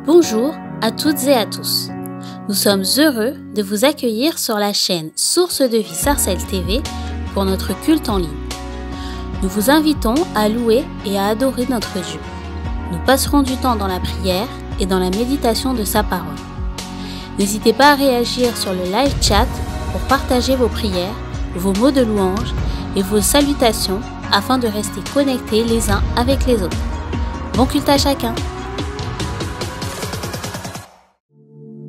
Bonjour à toutes et à tous. Nous sommes heureux de vous accueillir sur la chaîne Source de Vie Sarcelles TV pour notre culte en ligne. Nous vous invitons à louer et à adorer notre Dieu. Nous passerons du temps dans la prière et dans la méditation de sa parole. N'hésitez pas à réagir sur le live chat pour partager vos prières, vos mots de louange et vos salutations afin de rester connectés les uns avec les autres. Bon culte à chacun.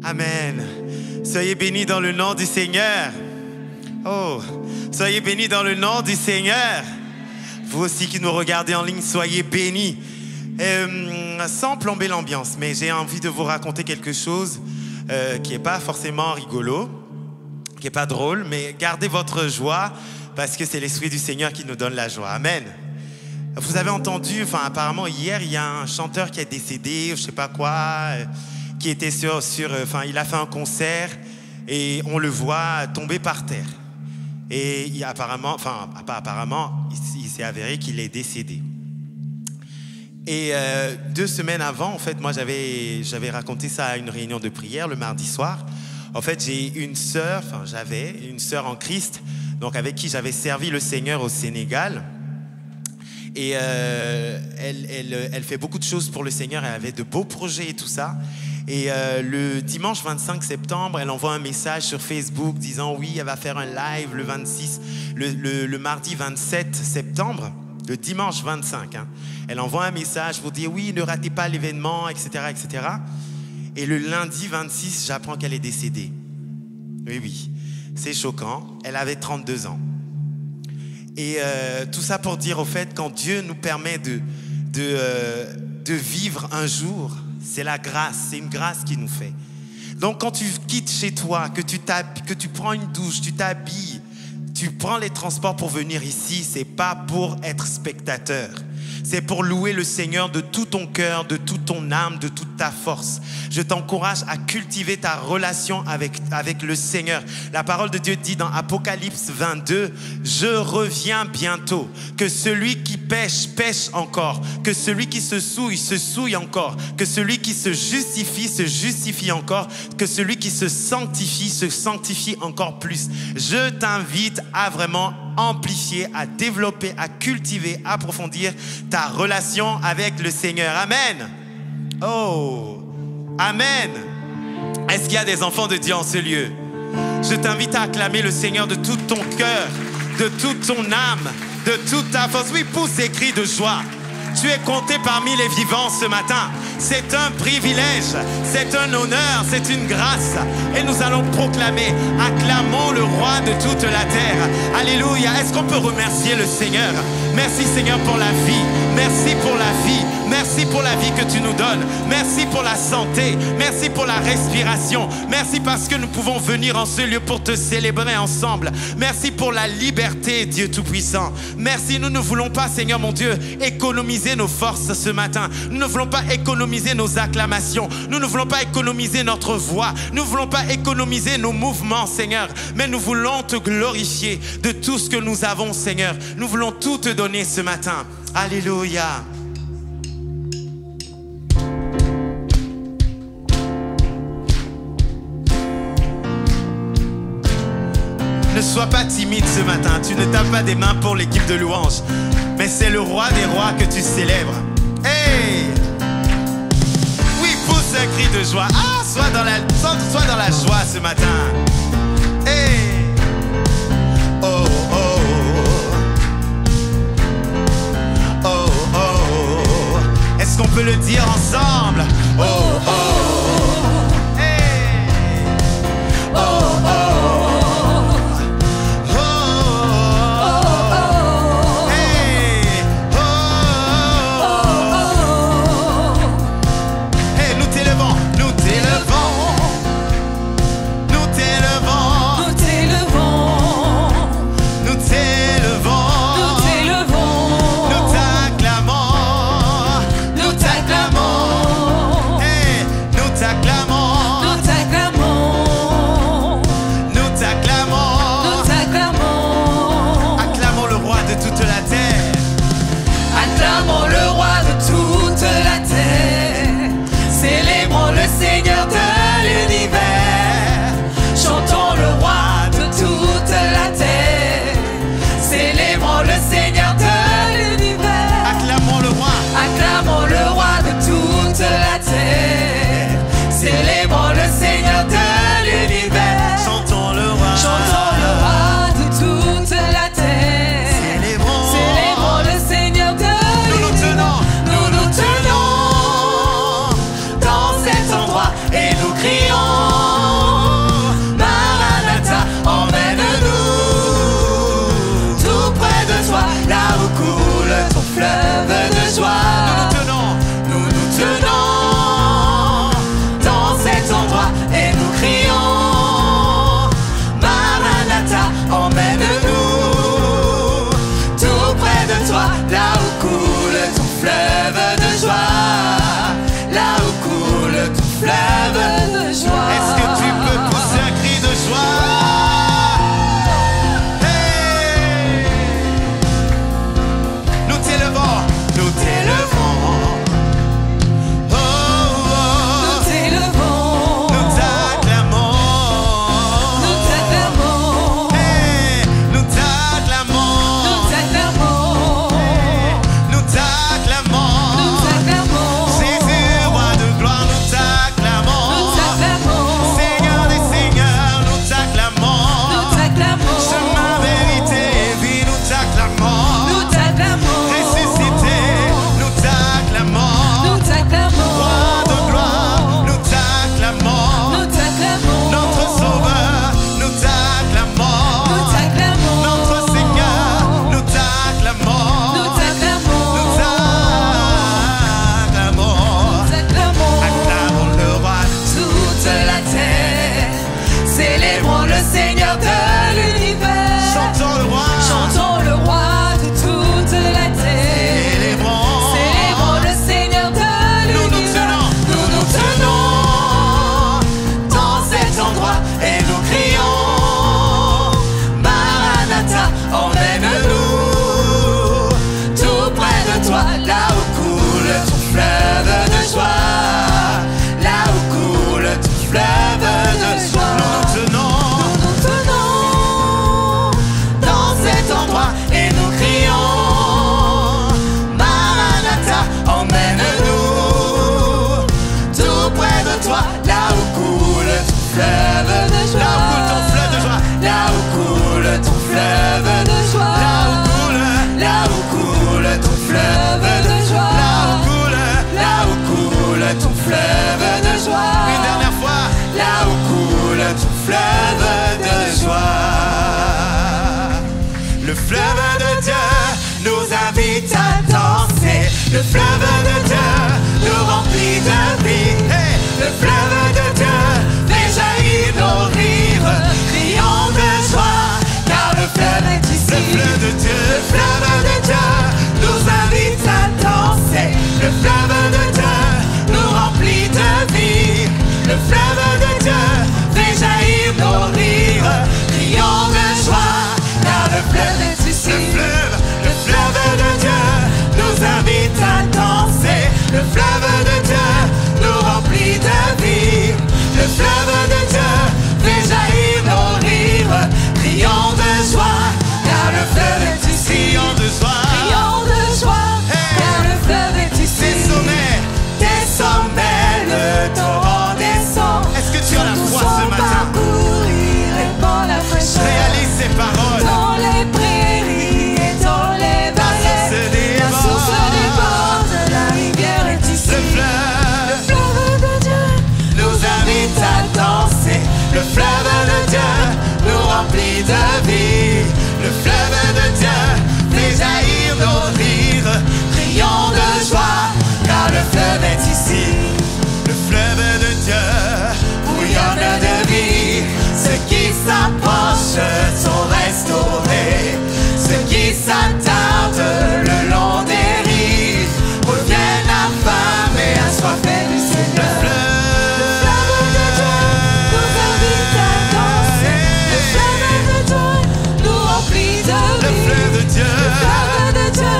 Amen. Soyez bénis dans le nom du Seigneur. Oh, soyez bénis dans le nom du Seigneur. Vous aussi qui nous regardez en ligne, soyez bénis. Sans plomber l'ambiance, mais j'ai envie de vous raconter quelque chose qui n'est pas forcément rigolo, qui n'est pas drôle, mais gardez votre joie parce que c'est l'Esprit du Seigneur qui nous donne la joie. Amen. Vous avez entendu, apparemment hier, il y a un chanteur qui est décédé, je sais pas quoi, qui était il a fait un concert et on le voit tomber par terre. Et il s'est avéré qu'il est décédé. Et 2 semaines avant, en fait, moi j'avais raconté ça à une réunion de prière le mardi soir. En fait, j'avais une sœur en Christ, donc avec qui j'avais servi le Seigneur au Sénégal. Et elle fait beaucoup de choses pour le Seigneur, elle avait de beaux projets et tout ça. Et le dimanche 25 septembre, elle envoie un message sur Facebook disant oui, elle va faire un live le 26, le mardi 27 septembre, le dimanche 25. Elle envoie un message pour dire oui, ne ratez pas l'événement, etc., etc. Et le lundi 26, j'apprends qu'elle est décédée. Oui, c'est choquant. Elle avait 32 ans. Et tout ça pour dire au fait, quand Dieu nous permet de vivre un jour, c'est la grâce, c'est une grâce qu'il nous fait. Donc quand tu quittes chez toi, que tu prends une douche, tu t'habilles, tu prends les transports pour venir ici, c'est pas pour être spectateur. C'est pour louer le Seigneur de tout ton cœur, de toute ton âme, de toute ta force. Je t'encourage à cultiver ta relation avec le Seigneur. La parole de Dieu dit dans Apocalypse 22, « Je reviens bientôt. Que celui qui pêche, pêche encore. Que celui qui se souille encore. Que celui qui se justifie encore. Que celui qui se sanctifie encore plus. » Je t'invite à vraiment amplifier, à développer, à cultiver, à approfondir ta relation avec le Seigneur. Amen. Oh, Amen. Est-ce qu'il y a des enfants de Dieu en ce lieu? Je t'invite à acclamer le Seigneur de tout ton cœur, de toute ton âme, de toute ta force. Oui, pousse des cris de joie. Tu es compté parmi les vivants ce matin. C'est un privilège, c'est un honneur, c'est une grâce. Et nous allons proclamer, acclamons le roi de toute la terre. Alléluia. Est-ce qu'on peut remercier le Seigneur? Merci Seigneur pour la vie. Merci pour la vie. Merci pour la vie que tu nous donnes. Merci pour la santé. Merci pour la respiration. Merci parce que nous pouvons venir en ce lieu pour te célébrer ensemble. Merci pour la liberté, Dieu Tout-Puissant. Merci, nous ne voulons pas, Seigneur mon Dieu, économiser nos forces ce matin. Nous ne voulons pas économiser nos acclamations. Nous ne voulons pas économiser notre voix. Nous ne voulons pas économiser nos mouvements, Seigneur. Mais nous voulons te glorifier de tout ce que nous avons, Seigneur. Nous voulons tout te donner ce matin. Alléluia. Ne sois pas timide ce matin. Tu ne tapes pas des mains pour l'équipe de louange. Mais c'est le roi des rois que tu célèbres. Hey! Oui, pousse un cri de joie. Ah, sois dans la joie ce matin. Hey! Oh, oh, oh, oh, oh. Est-ce qu'on peut le dire ensemble? Oh, oh, hey! Oh, oh. Nous fleuve de joie. Une dernière fois. Là où coule ton fleuve de joie. Le fleuve de Dieu nous invite à danser. Le fleuve de Dieu nous remplit de vie. Hey! Le fleuve de Dieu fait jaillir nos rires, criant de joie, car le fleuve est ici. Le fleuve de Dieu, le fleuve de Dieu nous invite à danser. Le fleuve de Dieu nous remplit de vie. Le fleuve de Dieu fait jaillir nos rires, criant de joie, car le fleuve est ici. le fleuve de Dieu nous invite à danser. Le fleuve de Dieu nous remplit de vie. Le fleuve de Dieu fait jaillir nos rires, criant de joie, car le fleuve est ici. criant de joie. Criant de joie, Hey! car le fleuve est ici. Des sommets, le torrent descend. Est-ce que tu as la foi ce matin? Parcourir répand la fraîcheur. Réalise ces paroles. Dans les prairies et dans les vallées, la source déborde, la rivière est ici. Le fleuve de Dieu nous invite à danser. Le fleuve de Dieu nous remplit de vie. Le fleuve de Dieu fait jaillir nos rires, criant de joie, car le fleuve est ici. Le fleuve de Dieu Bouillonne de vie, ceux qui s'approchent sont restaurés. Ceux qui s'attardent le long des rives reviennent affamés, assoiffés du Seigneur. Le fleuve de Dieu nous invite à danser. Le fleuve de Dieu nous remplit de vie. Le fleuve de Dieu. Le fleuve de Dieu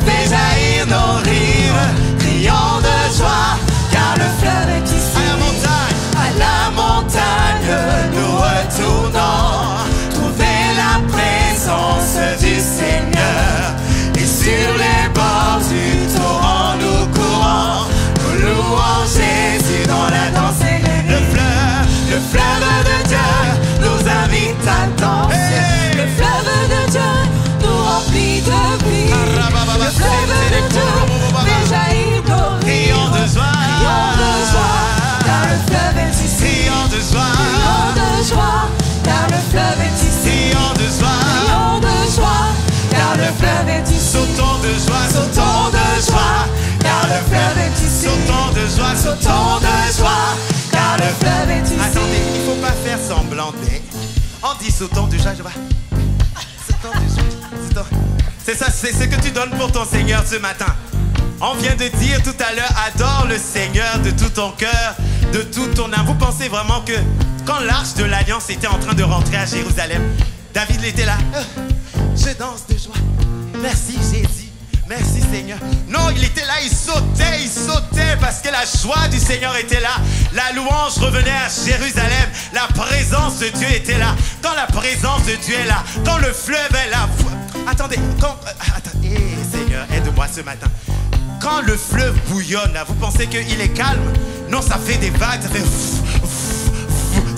fait jaillir nos rires, criant de joie, car le fleuve est ici. à la montagne. À la montagne, nous retournons trouver la présence du Seigneur. Et sur les bords du torrent, nous courons, nous louons Jésus dans la danse élevé. Le fleuve Le fleuve de Dieu nous invite à danser. Hey! Le fleuve de Dieu nous remplit de vie. Le fleuve de Dieu fait jaillir nos criant rires. de joie. Criant de joie, car le fleuve est ici. Criant de joie. Criant de joie, car le fleuve est ici. Criant de joie. Criant de joie, car le fleuve est ici. Sautons de joie. Sautons de joie, car le fleuve est ici. Sautons de joie. Sautons de joie, car le fleuve est ici. Attendez, il faut pas faire semblant d'être. On dit sautons de joie, je vois. Sautons de joie. C'est ça, c'est ce que tu donnes pour ton Seigneur ce matin. On vient de dire tout à l'heure, adore le Seigneur de tout ton cœur, de tout ton âme. Vous pensez vraiment que quand l'arche de l'Alliance était en train de rentrer à Jérusalem, David était là. Je danse de joie. Merci Jésus. Merci Seigneur. Non, il était là, il sautait parce que la joie du Seigneur était là. La louange revenait à Jérusalem. La présence de Dieu était là. Quand la présence de Dieu est là, quand le fleuve est là. Attendez, attendez, Seigneur, aide-moi ce matin. Quand le fleuve bouillonne, là, vous pensez qu'il est calme? Non, ça fait des vagues, ça fait...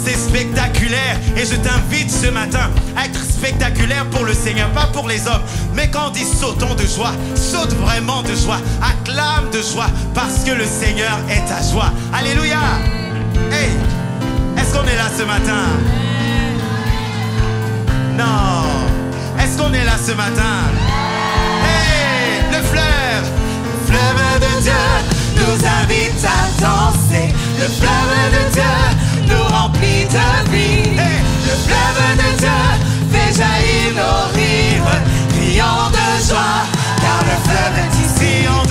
C'est spectaculaire. Et je t'invite ce matin à être spectaculaire pour le Seigneur, pas pour les hommes. Mais quand on dit sautons de joie, saute vraiment de joie, acclame de joie, parce que le Seigneur est ta joie. Alléluia. Hey, est-ce qu'on est là ce matin? Non. Est-ce qu'on est là ce matin? Hey, le fleuve de Dieu nous invite à danser. Le fleuve de Dieu nous remplit de vie. Hey! Le fleuve de Dieu fait jaillir nos rires, criant de joie, car le fleuve est ici. Criant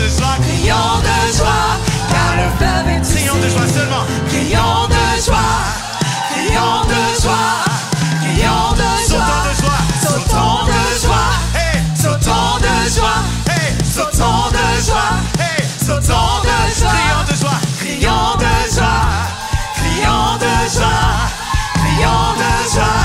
de joie, car le fleuve est ici. Criant de joie seulement. Criant de joie, criant de joie, criant de joie. Sautons de joie. Hey! Sautons de joie. Hey! Sautons de joie. Hey! Sautons de joie. Criant de joie. Criant de joie. Criant de joie. Criant de joie.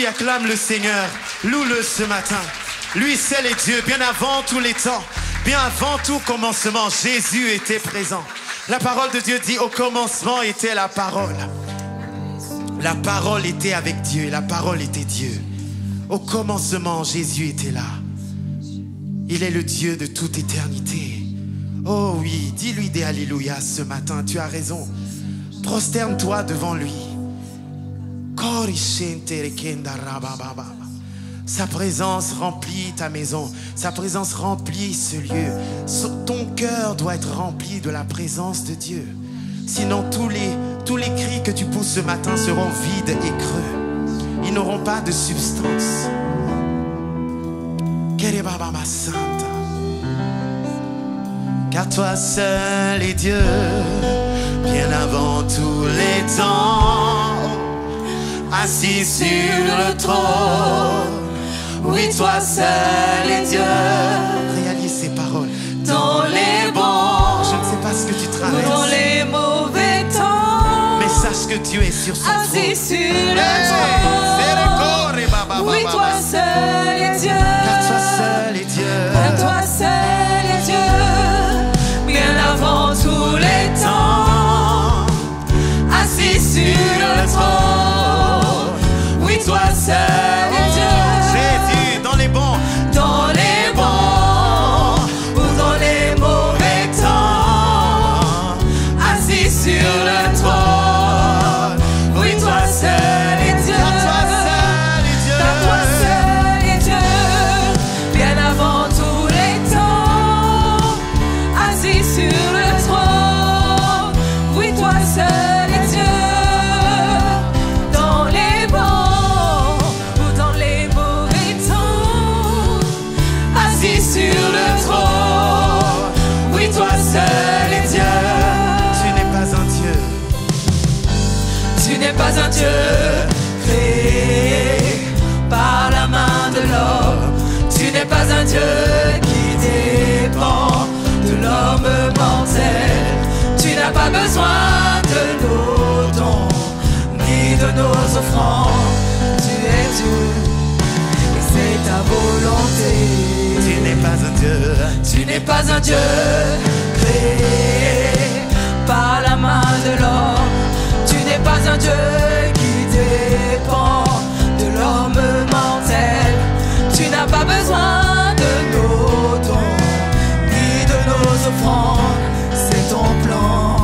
oui, acclame le Seigneur. Loue-le ce matin. Lui seul est Dieu, bien avant tous les temps. Bien avant tout commencement, Jésus était présent. La parole de Dieu dit, au commencement était la parole. La parole était avec Dieu et la parole était Dieu. Au commencement, Jésus était là. Il est le Dieu de toute éternité. Oh oui, dis-lui des alléluia ce matin, tu as raison. Prosterne-toi devant lui. Sa présence remplit ta maison. Sa présence remplit ce lieu. Ton cœur doit être rempli de la présence de Dieu. Sinon, tous les cris que tu pousses ce matin seront vides et creux. Ils n'auront pas de substance. Car toi seul est Dieu, bien avant tous les temps, assis sur le trône. Oui, toi seul est Dieu. Réalise ces paroles. Dans les bons, je ne sais pas ce que tu traverses, dans les mauvais temps, mais sache que Dieu est sur son trône. assis sur le trône. Oui, toi seul est Dieu. Car toi seul est Dieu. Car toi seul est Dieu. Bien avant tous les temps, assis sur le trône. Oui, toi seul est Dieu. Jésus, dans les bons, dans les bons ou dans les mauvais temps, assis sur le trône. Oui, toi seul est Dieu. car toi seul est Dieu. Car toi seul est Dieu. Bien avant tous les temps, assis sur le trône. Oui, toi seul est Dieu. Dans les bons ou dans les mauvais temps, assis sur le trône. Oui, toi seul est Dieu. Tu n'es pas un Dieu. Tu n'es pas un Dieu créé par la main de l'homme. Tu n'es pas un Dieu qui dépend de l'homme mortel. Tu n'as pas besoin de nos dons ni de nos offrandes. Tu es Dieu et c'est ta volonté. Tu n'es pas un Dieu. Tu n'es pas un Dieu créé par la main de l'homme. Tu n'es pas un Dieu qui dépend de l'homme mortel. Tu n'as pas besoin de nos dons ni de nos offrandes. C'est ton plan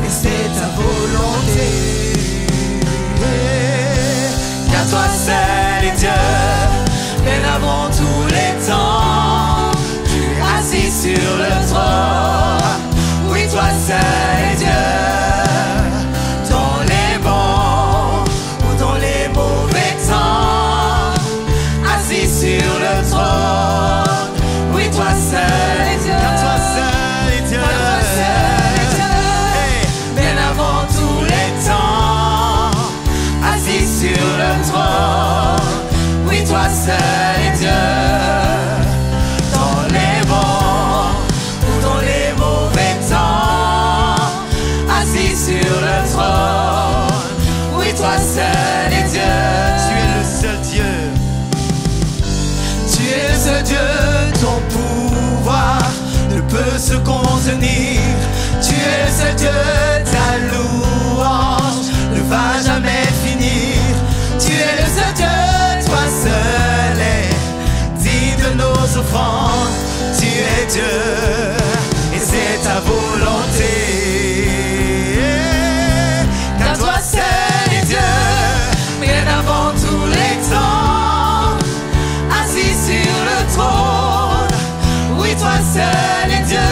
et c'est ta volonté. Car toi seul est Dieu, bien avant tous les temps. Tu es assis sur le trône. Oui, toi seul est Dieu. Dans les bons ou dans les mauvais temps, assis sur le trône. Oui, toi seul est Dieu. Car toi seul est Dieu. Car toi seul est Dieu. Bien avant tous les temps, assis sur le trône. Oui, toi seul est Dieu. Dans les bons ou dans les mauvais temps, assis sur le trône. Oui, toi seul est Dieu. Tu es le seul Dieu. Tu es le seul Dieu, ton pouvoir ne peut se contenir. Tu es le seul Dieu, ta louange ne va jamais finir. Tu es le seul Dieu, toi seul est digne de nos offrandes. Tu es Dieu et c'est ta volonté. Car toi seul est Dieu, bien avant tous les temps, assis sur le trône. Oui, toi seul est Dieu.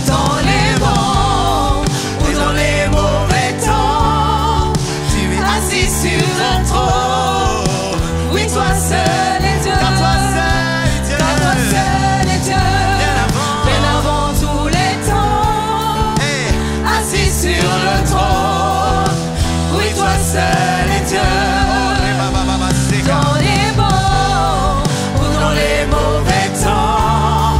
Dans les bons ou dans les mauvais temps, tu es assis sur le trône. Oui, toi seul est Dieu. Car toi seul est Dieu. Car toi seul est Dieu. Bien avant tous les temps, Hey. assis sur le trône. Oui, toi seul est Dieu. Dans les bons ou dans les mauvais temps,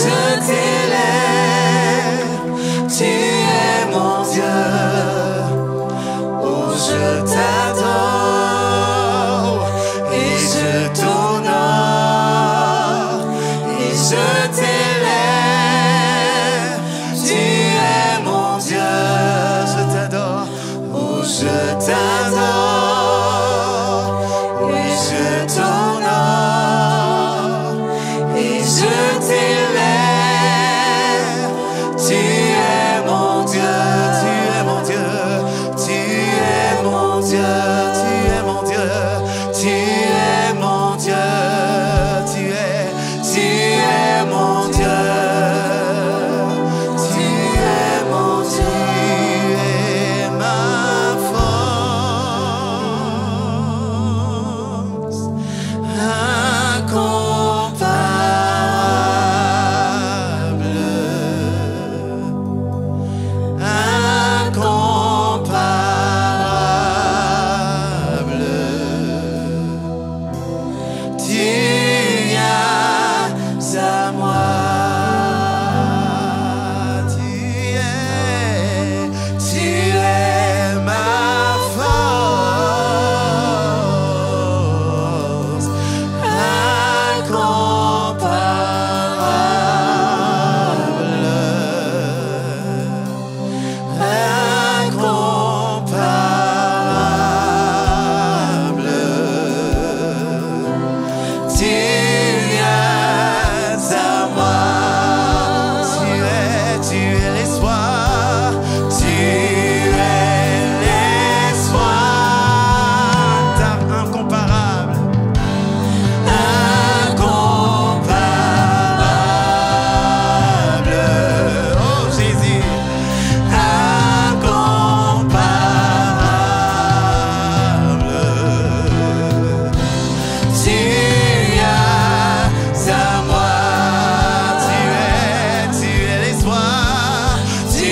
je t'élève, tu es mon Dieu. Oh, je t'adore et je t'honore et je t'élève, tu es mon Dieu. Je t'adore, oh, je t'adore et je t'honore et je t'élève, tu es mon Dieu, tu es mon Dieu, tu es mon Dieu, tu es mon Dieu, tu es mon Dieu, tu es mon Dieu, tu es mon Dieu, tu es ma force incomparable, incomparable. Tu viens à moi, tu es ma force incomparable, tu viens à moi, tu es l'espoir, tu es l'espoir, incomparable, incomparable, oh Jésus, incomparable, tu viens à moi, tu es l'espoir, tu es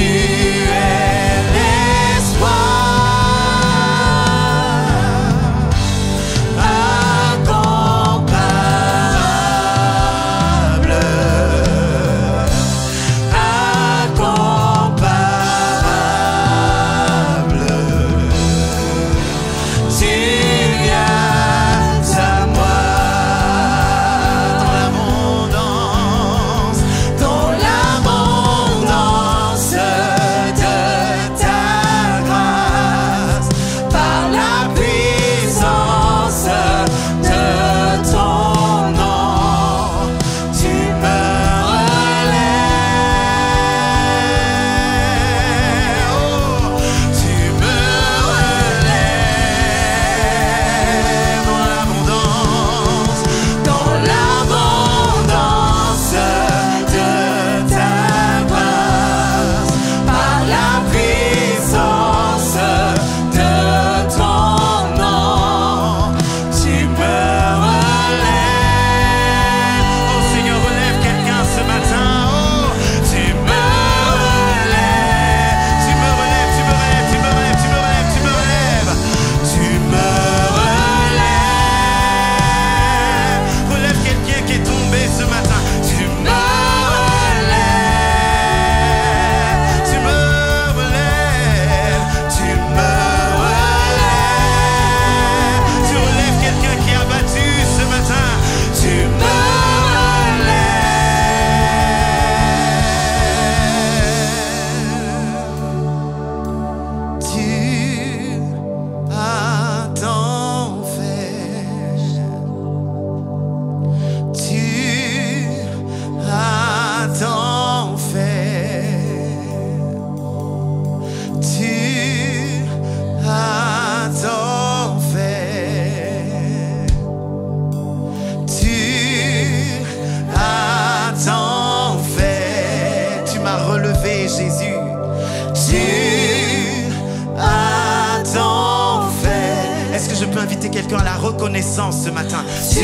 inviter quelqu'un à la reconnaissance ce matin. Tu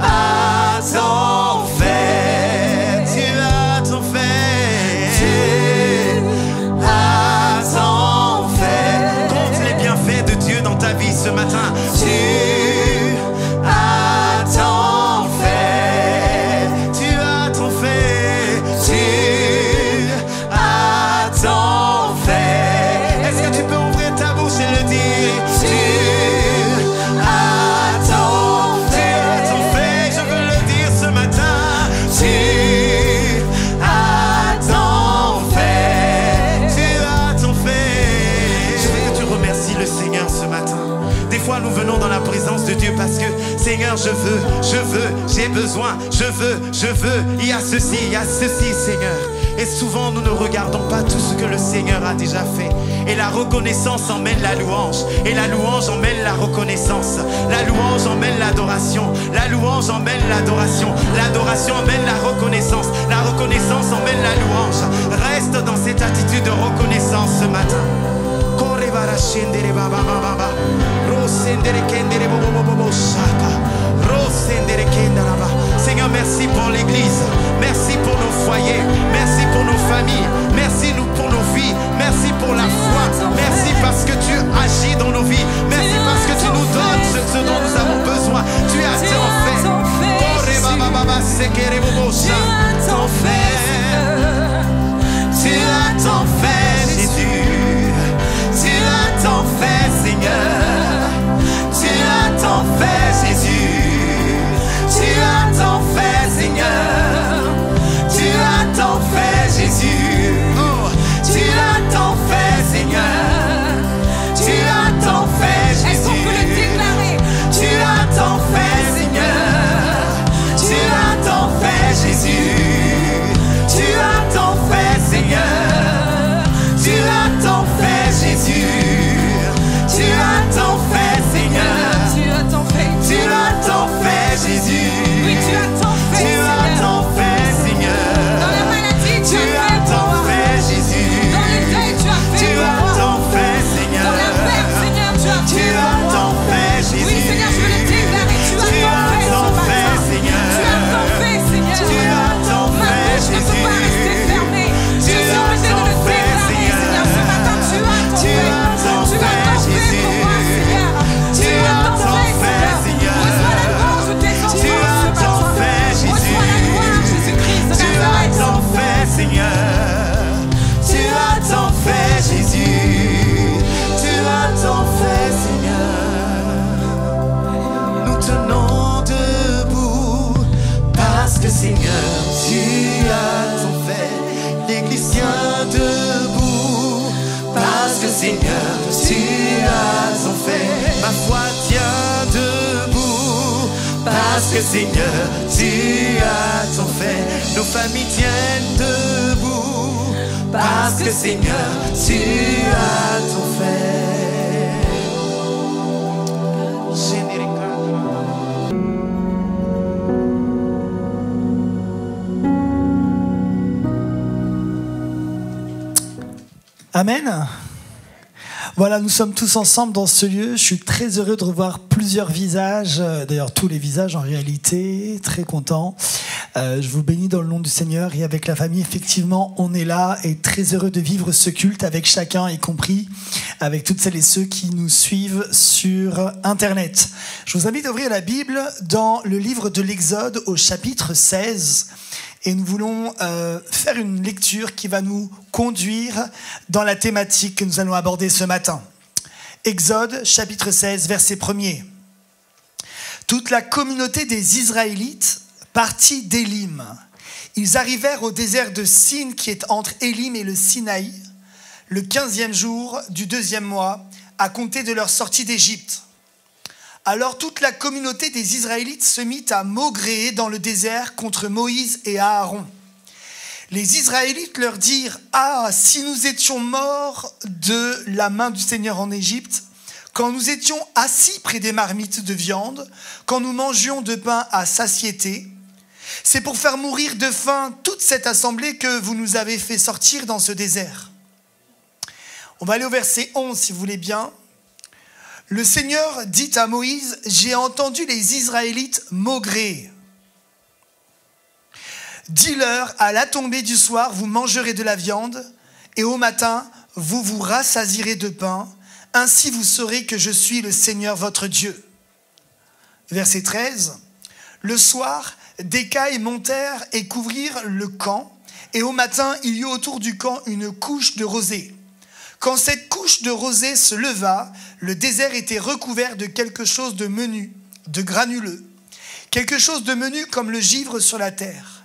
as tant fait, tu as tant fait, tu as tant fait. Compte les bienfaits de Dieu dans ta vie ce matin. Tu as tant fait, tu as tant j'ai besoin, je veux, il y a ceci, Seigneur. Et souvent nous ne regardons pas tout ce que le Seigneur a déjà fait. Et la reconnaissance emmène la louange. Et la louange emmène la reconnaissance. La louange emmène l'adoration. La louange emmène l'adoration. L'adoration emmène la reconnaissance. La reconnaissance emmène la louange. Reste dans cette attitude de reconnaissance ce matin. Seigneur, merci pour l'église, merci pour nos foyers, merci pour nos familles, merci pour nos vies, merci pour la foi, merci parce que tu agis dans nos vies, merci parce que tu nous donnes ce dont nous avons besoin. Tu as tant fait. Tu as tant fait, Jésus. Tu as tant fait, Seigneur. Tu as tant fait, Jésus. Tu as tant fait, Seigneur. Tu as tant fait, Jésus. Oh, tu as tant fait, Seigneur. Tu as tant fait, Jésus. Est-ce qu'on peut le déclarer? Tu as tant fait, Seigneur. Tu as tant fait, Jésus. Tu as tant fait, Seigneur. Tu as tant fait, Jésus. Tu as tant fait, Seigneur. Tu as tant fait. Tu as tant fait, Jésus. Oui, tu as tant fait, Tu as Seigneur. tant fait, Seigneur. Dans la maladie, tu Tu as as fait pour tant moi. fait, Jésus. Dans le deuil, tu as Tu fait pour as moi. tant fait, Seigneur. Dans la perte, Seigneur, tu as Tu fait as pour tant moi. fait, Jésus. Oui, Seigneur, je veux le déclarer. Tu as Tu tant as fait tant ce fait, matin. Seigneur. Tu as tant fait, Seigneur. Tu as tant Ma fait, bouche ne peut pas Jésus. rester fermée. Je Tu suis as obligée de tant le fait, déclarer, Seigneur. Seigneur. Ce matin, tu as tant Tu fait. as tant Tu as fait, tant fait Jésus. pour moi, Seigneur. Tu as tant fait, Seigneur. Reçois la louange de tes enfants Tu as ce tant matin. fait, Jésus. Reçois la gloire, Jésus-Christ de Tu as Nazareth. tant fait, Seigneur. Tu as tant fait, Jésus. Tu as tant fait, Seigneur. Nous tenons debout parce que, Seigneur, tu as tant fait. L'Église tient debout parce que, Seigneur, tu as tant fait. Ma foi tient debout parce que, Seigneur, tu as tant fait. Nos familles tiennent debout parce que, Seigneur, tu as tant fait. Amen. Voilà, nous sommes tous ensemble dans ce lieu. Je suis très heureux de revoir plusieurs visages, d'ailleurs tous les visages en réalité, très content. Je vous bénis dans le nom du Seigneur et avec la famille, effectivement, on est là et très heureux de vivre ce culte avec chacun, y compris avec toutes celles et ceux qui nous suivent sur Internet. Je vous invite à ouvrir la Bible dans le livre de l'Exode au chapitre 16. Et nous voulons faire une lecture qui va nous conduire dans la thématique que nous allons aborder ce matin. Exode, chapitre 16, verset 1er. Toute la communauté des Israélites partit d'Élim. Ils arrivèrent au désert de Sin, qui est entre Élim et le Sinaï, le 15e jour du 2e mois, à compter de leur sortie d'Égypte. Alors toute la communauté des Israélites se mit à maugréer dans le désert contre Moïse et Aaron. Les Israélites leur dirent « Ah, si nous étions morts de la main du Seigneur en Égypte, quand nous étions assis près des marmites de viande, quand nous mangions de pain à satiété, c'est pour faire mourir de faim toute cette assemblée que vous nous avez fait sortir dans ce désert. » On va aller au verset 11 si vous voulez bien. Le Seigneur dit à Moïse, « J'ai entendu les Israélites maugréer. Dis-leur, à la tombée du soir, vous mangerez de la viande, et au matin, vous vous rassasirez de pain. Ainsi vous saurez que je suis le Seigneur votre Dieu. » Verset 13. Le soir, des cailles montèrent et couvrirent le camp, et au matin, il y eut autour du camp une couche de rosée. Quand cette couche de rosée se leva, le désert était recouvert de quelque chose de menu, de granuleux, quelque chose de menu comme le givre sur la terre.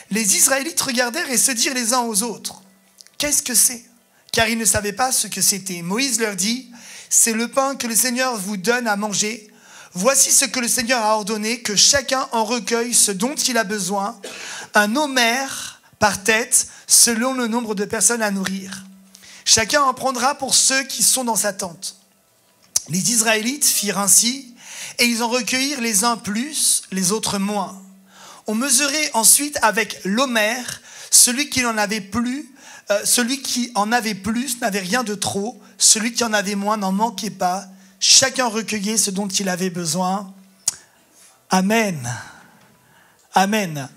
Les Israélites regardèrent et se dirent les uns aux autres, « Qu'est-ce que c'est ?» Car ils ne savaient pas ce que c'était. Moïse leur dit, « C'est le pain que le Seigneur vous donne à manger. voici ce que le Seigneur a ordonné, que chacun en recueille ce dont il a besoin, un homère par tête, selon le nombre de personnes à nourrir. Chacun en prendra pour ceux qui sont dans sa tente. Les Israélites firent ainsi, et ils en recueillirent les uns plus, les autres moins. On mesurait ensuite avec l'homère, celui qui en avait plus n'avait rien de trop, celui qui en avait moins n'en manquait pas. Chacun recueillait ce dont il avait besoin. Amen. Amen.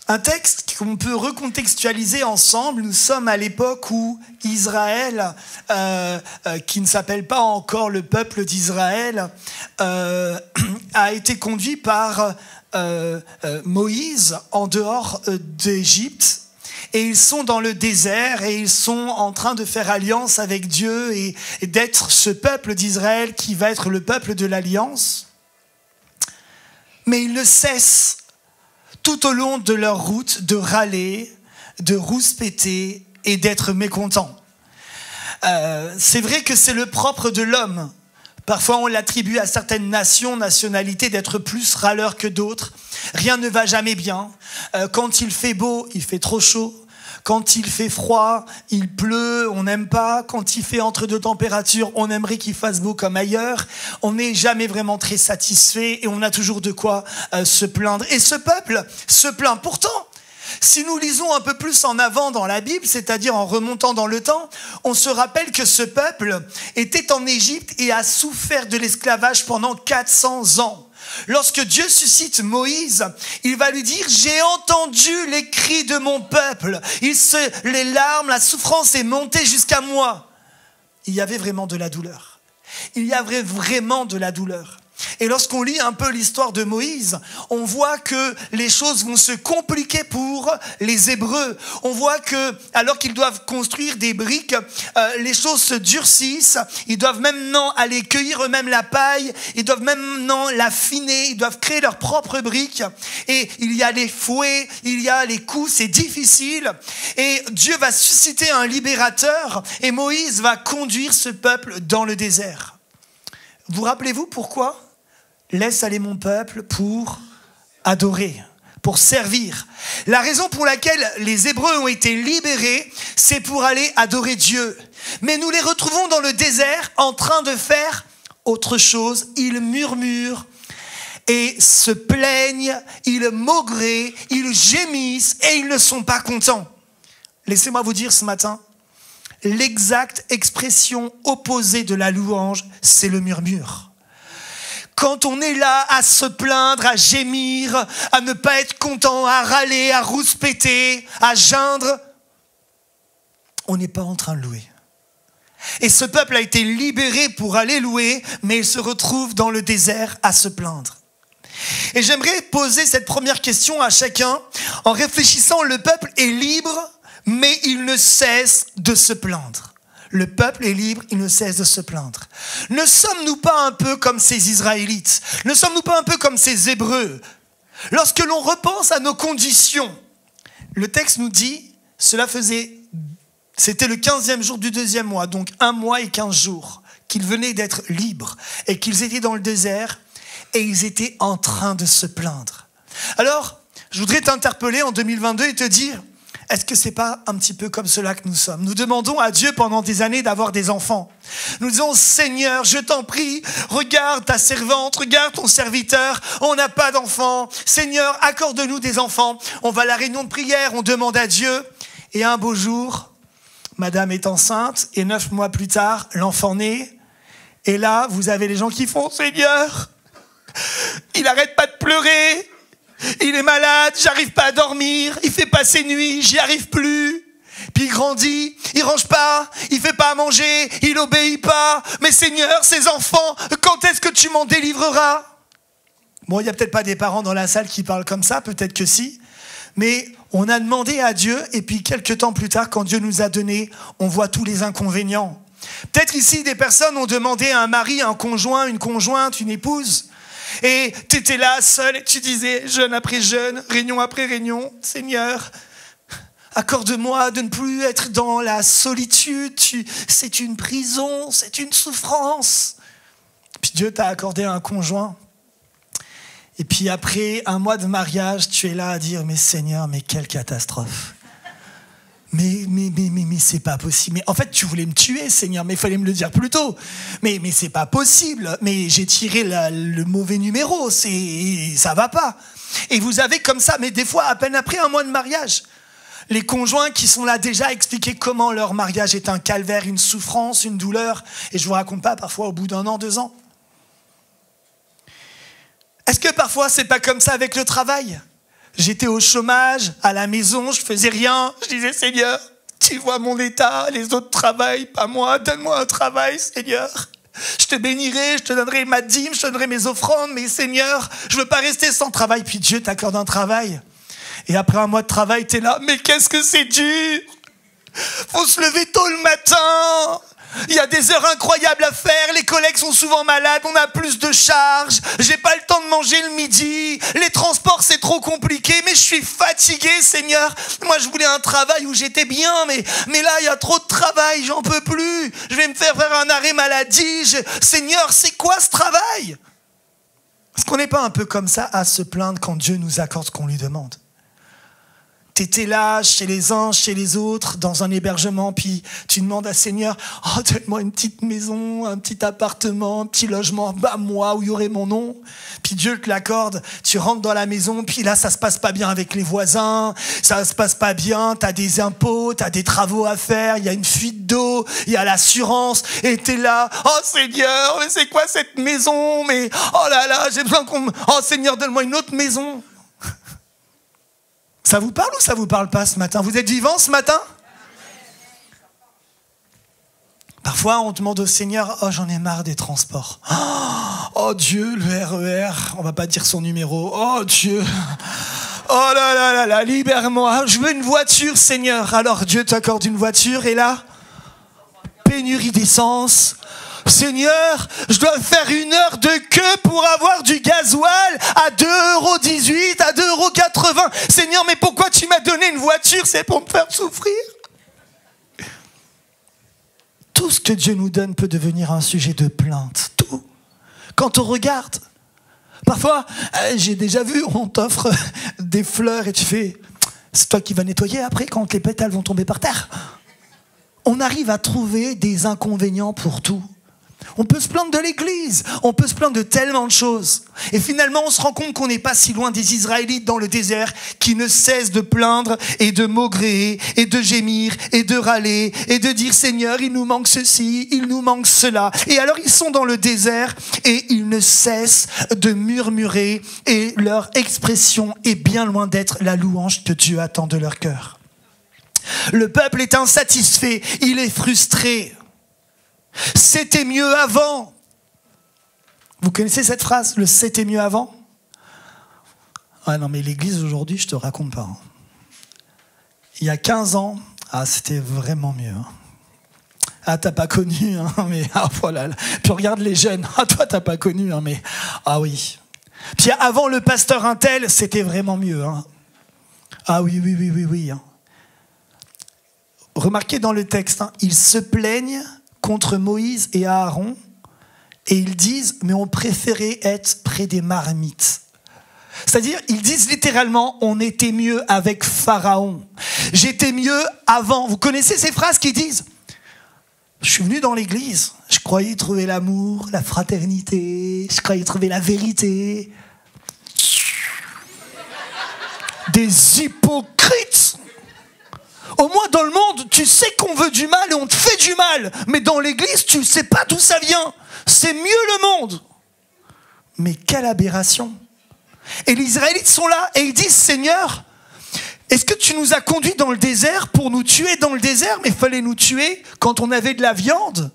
Un texte qu'on peut recontextualiser ensemble. Nous sommes à l'époque où Israël, qui ne s'appelle pas encore le peuple d'Israël, a été conduit par Moïse en dehors d'Égypte. Et ils sont dans le désert et ils sont en train de faire alliance avec Dieu et d'être ce peuple d'Israël qui va être le peuple de l'alliance. Mais ils ne cessent tout au long de leur route de râler, de rouspéter et d'être mécontents. C'est vrai que c'est le propre de l'homme. Parfois, on l'attribue à certaines nations, nationalités, d'être plus râleurs que d'autres. Rien ne va jamais bien. Quand il fait beau, il fait trop chaud. Quand il fait froid, il pleut, on n'aime pas. Quand il fait entre deux températures, on aimerait qu'il fasse beau comme ailleurs. On n'est jamais vraiment très satisfait et on a toujours de quoi se plaindre. Et ce peuple se plaint. Pourtant, si nous lisons un peu plus en avant dans la Bible, c'est-à-dire en remontant dans le temps, on se rappelle que ce peuple était en Égypte et a souffert de l'esclavage pendant 400 ans. Lorsque Dieu suscite Moïse, il va lui dire « J'ai entendu les cris de mon peuple. Les larmes, la souffrance est montée jusqu'à moi. » Il y avait vraiment de la douleur. Il y avait vraiment de la douleur. Et lorsqu'on lit un peu l'histoire de Moïse, on voit que les choses vont se compliquer pour les Hébreux. On voit que, alors qu'ils doivent construire des briques, les choses se durcissent. Ils doivent maintenant aller cueillir eux-mêmes la paille. Ils doivent maintenant l'affiner. Ils doivent créer leurs propres briques. Et il y a les fouets, il y a les coups, c'est difficile. Et Dieu va susciter un libérateur et Moïse va conduire ce peuple dans le désert. Vous rappelez-vous pourquoi ? Laisse aller mon peuple pour adorer, pour servir. La raison pour laquelle les Hébreux ont été libérés, c'est pour aller adorer Dieu. Mais nous les retrouvons dans le désert en train de faire autre chose. Ils murmurent et se plaignent, ils maugrent, ils gémissent et ils ne sont pas contents. Laissez-moi vous dire ce matin, l'exacte expression opposée de la louange, c'est le murmure. Quand on est là à se plaindre, à gémir, à ne pas être content, à râler, à rouspéter, à geindre, on n'est pas en train de louer. Et ce peuple a été libéré pour aller louer, mais il se retrouve dans le désert à se plaindre. Et j'aimerais poser cette première question à chacun en réfléchissant, le peuple est libre, mais il ne cesse de se plaindre. Le peuple est libre, il ne cesse de se plaindre. Ne sommes-nous pas un peu comme ces Israélites? Ne sommes-nous pas un peu comme ces Hébreux? Lorsque l'on repense à nos conditions, le texte nous dit, c'était le 15e jour du 2e mois, donc 1 mois et 15 jours, qu'ils venaient d'être libres et qu'ils étaient dans le désert et ils étaient en train de se plaindre. Alors, je voudrais t'interpeller en 2022 et te dire, est-ce que c'est pas un petit peu comme cela que nous sommes? Nous demandons à Dieu pendant des années d'avoir des enfants. Nous disons, Seigneur, je t'en prie, regarde ta servante, regarde ton serviteur, on n'a pas d'enfants. Seigneur, accorde-nous des enfants. On va à la réunion de prière, on demande à Dieu. Et un beau jour, madame est enceinte et 9 mois plus tard, l'enfant naît. Et là, vous avez les gens qui font, Seigneur, il n'arrête pas de pleurer. Il est malade, j'arrive pas à dormir, il fait pas ses nuits, j'y arrive plus. Puis il grandit, il range pas, il fait pas à manger, il obéit pas. Mais Seigneur, ces enfants, quand est-ce que tu m'en délivreras? Bon, il y a peut-être pas des parents dans la salle qui parlent comme ça, peut-être que si. Mais on a demandé à Dieu, et puis quelques temps plus tard, quand Dieu nous a donné, on voit tous les inconvénients. Peut-être ici, des personnes ont demandé à un mari, un conjoint, une conjointe, une épouse. Et tu étais là seul et tu disais, jeûne après jeûne, réunion après réunion, Seigneur, accorde-moi de ne plus être dans la solitude, c'est une prison, c'est une souffrance. puis Dieu t'a accordé un conjoint. Et puis après un mois de mariage, tu es là à dire, mais Seigneur, mais quelle catastrophe. Mais c'est pas possible. Mais en fait, tu voulais me tuer, Seigneur, mais il fallait me le dire plus tôt. Mais c'est pas possible. Mais j'ai tiré le mauvais numéro. Ça va pas. Et vous avez comme ça, mais des fois, à peine après un mois de mariage, les conjoints qui sont là déjà à expliquer comment leur mariage est un calvaire, une souffrance, une douleur. Et je vous raconte pas, parfois au bout d'1 an, 2 ans. Est-ce que parfois c'est pas comme ça avec le travail ? J'étais au chômage, à la maison, je faisais rien. Je disais, Seigneur, tu vois mon état, les autres travaillent, pas moi. Donne-moi un travail, Seigneur. Je te bénirai, je te donnerai ma dîme, je te donnerai mes offrandes. Mais Seigneur, je veux pas rester sans travail. Puis Dieu t'accorde un travail. Et après un mois de travail, t'es là, mais qu'est-ce que c'est dur. Faut se lever tôt le matin. Il y a des heures incroyables à faire, les collègues sont souvent malades, on a plus de charges, j'ai pas le temps de manger le midi, les transports c'est trop compliqué, mais je suis fatigué, Seigneur. Moi je voulais un travail où j'étais bien, mais là il y a trop de travail, j'en peux plus, je vais me faire un arrêt maladie, Seigneur, c'est quoi ce travail ? Est-ce qu'on n'est pas un peu comme ça à se plaindre quand Dieu nous accorde ce qu'on lui demande ? T'étais là, chez les uns, chez les autres, dans un hébergement, puis tu demandes à Seigneur, oh, donne-moi une petite maison, un petit appartement, un petit logement, à moi, où il y aurait mon nom. Puis Dieu te l'accorde, tu rentres dans la maison, puis là, ça se passe pas bien avec les voisins, ça se passe pas bien, t'as des impôts, t'as des travaux à faire, il y a une fuite d'eau, il y a l'assurance, et t'es là, oh Seigneur, mais c'est quoi cette maison, mais oh là là, j'ai besoin oh Seigneur, donne-moi une autre maison. Ça vous parle ou ça vous parle pas ce matin ? Vous êtes vivants ce matin ? Parfois, on demande au Seigneur, oh, j'en ai marre des transports. Oh Dieu, le RER, on va pas dire son numéro. Oh Dieu, oh là là là là, libère-moi. Je veux une voiture, Seigneur. Alors Dieu t'accorde une voiture et là, pénurie d'essence. Seigneur, je dois faire 1 heure de queue pour avoir du gasoil à 2,18 €, à 2,80 €. Seigneur, mais pourquoi tu m'as donné une voiture ? C'est pour me faire souffrir. Tout ce que Dieu nous donne peut devenir un sujet de plainte. Tout. Quand on regarde, parfois, j'ai déjà vu, on t'offre des fleurs et tu fais, c'est toi qui vas nettoyer après quand les pétales vont tomber par terre. On arrive à trouver des inconvénients pour tout. On peut se plaindre de l'église, on peut se plaindre de tellement de choses. Et finalement, on se rend compte qu'on n'est pas si loin des Israélites dans le désert qui ne cessent de plaindre et de maugréer et de gémir et de râler et de dire « Seigneur, il nous manque ceci, il nous manque cela ». Et alors, ils sont dans le désert et ils ne cessent de murmurer et leur expression est bien loin d'être la louange que Dieu attend de leur cœur. Le peuple est insatisfait, il est frustré. C'était mieux avant. Vous connaissez cette phrase, le c'était mieux avant ? Ah non, mais l'église aujourd'hui, je te raconte pas. Il y a 15 ans, c'était vraiment mieux. Ah, t'as pas connu, mais voilà. Puis regarde les jeunes. Ah, toi, t'as pas connu, mais oui. Puis avant le pasteur Intel, c'était vraiment mieux. Ah oui. Remarquez dans le texte, ils se plaignent contre Moïse et Aaron, et ils disent, mais on préférait être près des marmites. C'est-à-dire, ils disent littéralement, on était mieux avec Pharaon. J'étais mieux avant. Vous connaissez ces phrases qui disent, je suis venu dans l'église, je croyais trouver l'amour, la fraternité, je croyais trouver la vérité. Des hypocrites! Au moins dans le monde, tu sais qu'on veut du mal et on te fait du mal. Mais dans l'église, tu ne sais pas d'où ça vient. C'est mieux le monde. Mais quelle aberration. Et les Israélites sont là et ils disent, Seigneur, est-ce que tu nous as conduits dans le désert pour nous tuer dans le désert ? Mais il fallait nous tuer quand on avait de la viande,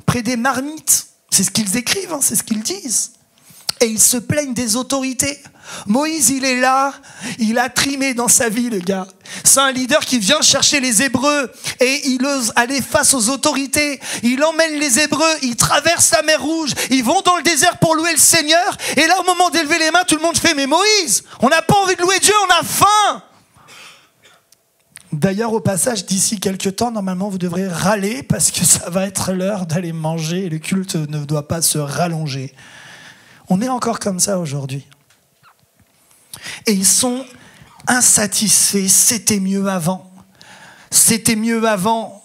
près des marmites. C'est ce qu'ils écrivent, c'est ce qu'ils disent. Et ils se plaignent des autorités. Moïse, il est là, il a trimé dans sa vie, le gars. C'est un leader qui vient chercher les Hébreux et il ose aller face aux autorités. Il emmène les Hébreux, il traverse la mer Rouge, ils vont dans le désert pour louer le Seigneur. Et là, au moment d'élever les mains, tout le monde fait « Mais Moïse, on n'a pas envie de louer Dieu, on a faim !» D'ailleurs, au passage, d'ici quelques temps, normalement, vous devrez râler parce que ça va être l'heure d'aller manger et le culte ne doit pas se rallonger. On est encore comme ça aujourd'hui. Et ils sont insatisfaits. C'était mieux avant. C'était mieux avant.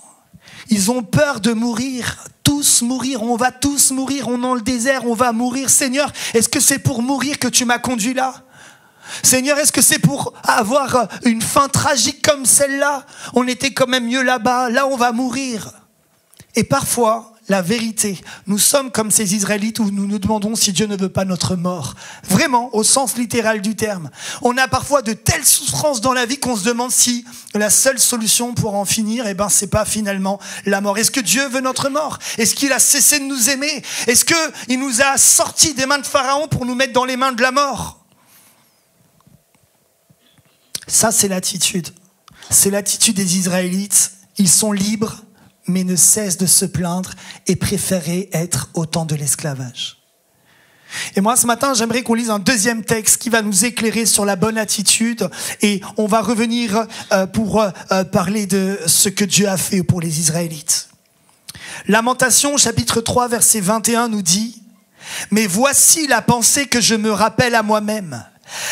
Ils ont peur de mourir. Tous mourir. On va tous mourir. On est dans le désert. On va mourir. Seigneur, est-ce que c'est pour mourir que tu m'as conduit là ? Seigneur, est-ce que c'est pour avoir une fin tragique comme celle-là ? On était quand même mieux là-bas, là on va mourir. Et parfois, la vérité, nous sommes comme ces Israélites où nous nous demandons si Dieu ne veut pas notre mort. Vraiment, au sens littéral du terme. On a parfois de telles souffrances dans la vie qu'on se demande si la seule solution pour en finir, c'est pas finalement la mort. Est-ce que Dieu veut notre mort ? Est-ce qu'il a cessé de nous aimer ? Est-ce qu'il nous a sortis des mains de Pharaon pour nous mettre dans les mains de la mort ? Ça, c'est l'attitude. C'est l'attitude des Israélites. Ils sont libres, mais ne cessent de se plaindre et préféraient être au temps de l'esclavage. Et moi, ce matin, j'aimerais qu'on lise un deuxième texte qui va nous éclairer sur la bonne attitude. Et on va revenir pour parler de ce que Dieu a fait pour les Israélites. Lamentation, chapitre 3, verset 21, nous dit « Mais voici la pensée que je me rappelle à moi-même. »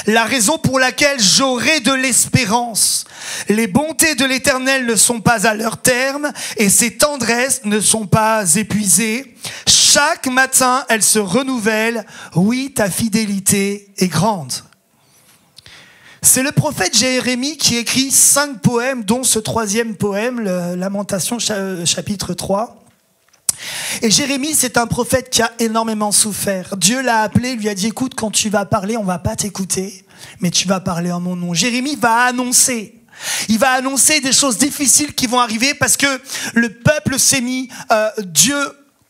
La raison pour laquelle j'aurai de l'espérance. Les bontés de l'Éternel ne sont pas à leur terme et ses tendresses ne sont pas épuisées. Chaque matin, elles se renouvellent. Oui, ta fidélité est grande. C'est le prophète Jérémie qui écrit 5 poèmes, dont ce 3e poème, Lamentation chapitre 3. Et Jérémie, c'est un prophète qui a énormément souffert. Dieu l'a appelé, lui a dit, écoute, quand tu vas parler, on va pas t'écouter, mais tu vas parler en mon nom. Jérémie va annoncer. Il va annoncer des choses difficiles qui vont arriver parce que le peuple s'est mis Dieu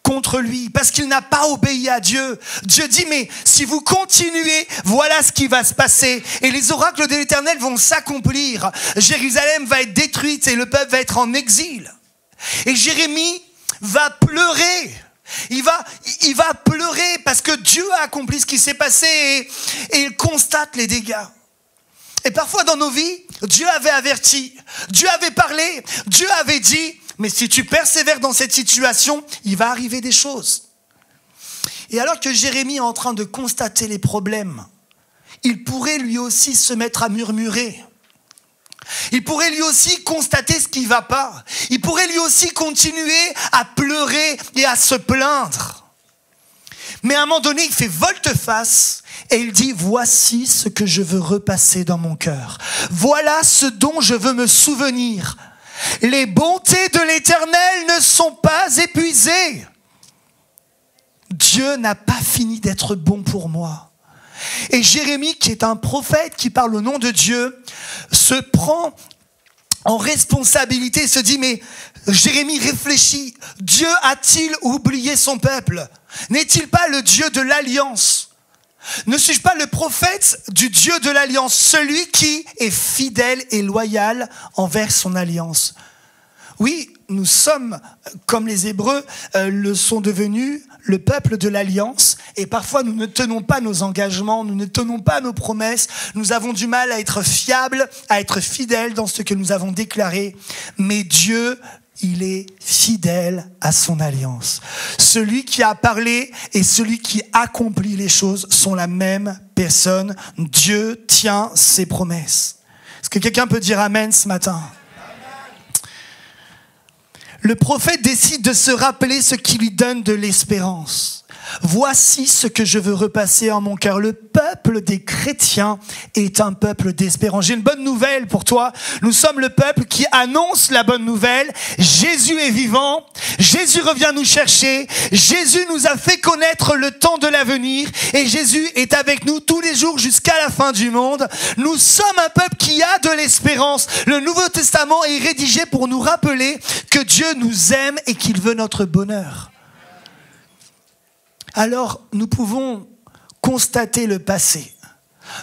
contre lui, parce qu'il n'a pas obéi à Dieu. Dieu dit, mais si vous continuez, voilà ce qui va se passer. Et les oracles de l'Éternel vont s'accomplir. Jérusalem va être détruite et le peuple va être en exil. Et Jérémie va pleurer. Il va pleurer parce que Dieu a accompli ce qui s'est passé et il constate les dégâts. Et parfois dans nos vies, Dieu avait averti, Dieu avait parlé, Dieu avait dit, mais si tu persévères dans cette situation, il va arriver des choses. Et alors que Jérémie est en train de constater les problèmes, il pourrait lui aussi se mettre à murmurer. Il pourrait lui aussi constater ce qui ne va pas. Il pourrait lui aussi continuer à pleurer et à se plaindre. Mais à un moment donné, il fait volte-face et il dit « Voici ce que je veux repasser dans mon cœur. Voilà ce dont je veux me souvenir. Les bontés de l'Éternel ne sont pas épuisées. Dieu n'a pas fini d'être bon pour moi. » Et Jérémie, qui est un prophète qui parle au nom de Dieu, se prend en responsabilité, se dit, mais Jérémie réfléchit, Dieu a-t-il oublié son peuple? N'est-il pas le Dieu de l'alliance? Ne suis-je pas le prophète du Dieu de l'alliance, celui qui est fidèle et loyal envers son alliance? Oui, nous sommes, comme les Hébreux le sont devenus, le peuple de l'alliance. Et parfois, nous ne tenons pas nos engagements, nous ne tenons pas nos promesses. Nous avons du mal à être fiables, à être fidèles dans ce que nous avons déclaré. Mais Dieu, il est fidèle à son alliance. Celui qui a parlé et celui qui accomplit les choses sont la même personne. Dieu tient ses promesses. Est-ce que quelqu'un peut dire Amen ce matin ? Le prophète décide de se rappeler ce qui lui donne de l'espérance. Voici ce que je veux repasser en mon cœur. Le peuple des chrétiens est un peuple d'espérance. J'ai une bonne nouvelle pour toi. Nous sommes le peuple qui annonce la bonne nouvelle. Jésus est vivant. Jésus revient nous chercher. Jésus nous a fait connaître le temps de l'avenir. Et Jésus est avec nous tous les jours jusqu'à la fin du monde. Nous sommes un peuple qui a de l'espérance. Le Nouveau Testament est rédigé pour nous rappeler que Dieu nous aime et qu'il veut notre bonheur. Alors, nous pouvons constater le passé.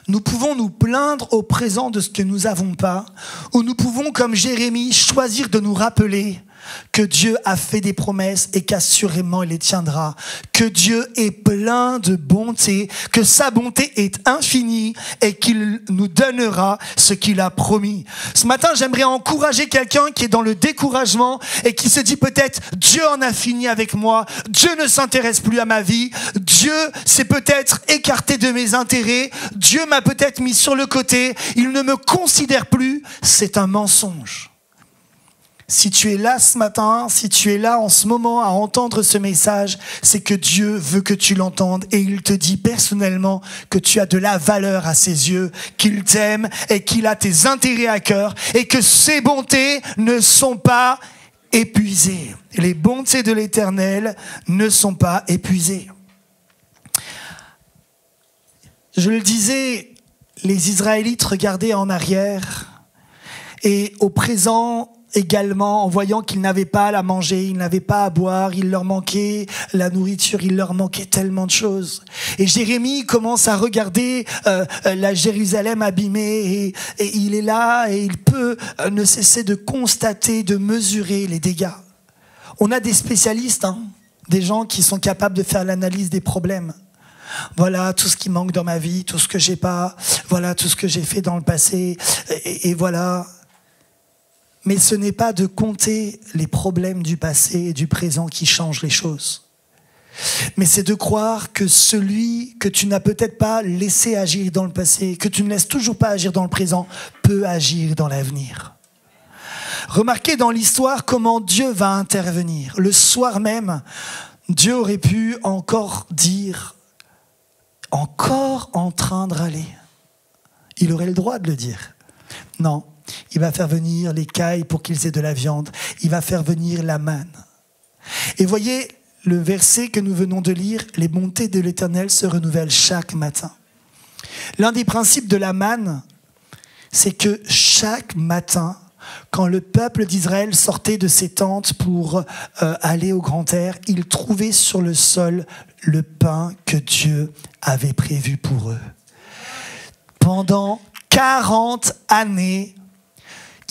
Nous pouvons nous plaindre au présent de ce que nous n'avons pas. Ou nous pouvons, comme Jérémie, choisir de nous rappeler que Dieu a fait des promesses et qu'assurément il les tiendra, que Dieu est plein de bonté, que sa bonté est infinie et qu'il nous donnera ce qu'il a promis. Ce matin, j'aimerais encourager quelqu'un qui est dans le découragement et qui se dit peut-être « Dieu en a fini avec moi, Dieu ne s'intéresse plus à ma vie, Dieu s'est peut-être écarté de mes intérêts, Dieu m'a peut-être mis sur le côté, il ne me considère plus ». C'est un mensonge. Si tu es là ce matin, si tu es là en ce moment à entendre ce message, c'est que Dieu veut que tu l'entendes et il te dit personnellement que tu as de la valeur à ses yeux, qu'il t'aime et qu'il a tes intérêts à cœur et que ses bontés ne sont pas épuisées. Les bontés de l'Éternel ne sont pas épuisées. Je le disais, les Israélites regardaient en arrière et au présent également, en voyant qu'ils n'avaient pas à manger, ils n'avaient pas à boire, il leur manquait la nourriture, il leur manquait tellement de choses. Et Jérémie commence à regarder la Jérusalem abîmée et il est là et il peut ne cesser de constater, de mesurer les dégâts. On a des spécialistes, des gens qui sont capables de faire l'analyse des problèmes. Voilà tout ce qui manque dans ma vie, tout ce que j'ai pas, voilà tout ce que j'ai fait dans le passé et voilà. Mais ce n'est pas de compter les problèmes du passé et du présent qui changent les choses. Mais c'est de croire que celui que tu n'as peut-être pas laissé agir dans le passé, que tu ne laisses toujours pas agir dans le présent, peut agir dans l'avenir. Remarquez dans l'histoire comment Dieu va intervenir. Le soir même, Dieu aurait pu encore dire « encore en train de râler ». Il aurait le droit de le dire. Non. Il va faire venir les cailles pour qu'ils aient de la viande. Il va faire venir la manne. Et voyez le verset que nous venons de lire, les bontés de l'Éternel se renouvellent chaque matin. L'un des principes de la manne, c'est que chaque matin, quand le peuple d'Israël sortait de ses tentes pour aller au grand air, ils trouvaient sur le sol le pain que Dieu avait prévu pour eux. Pendant 40 années,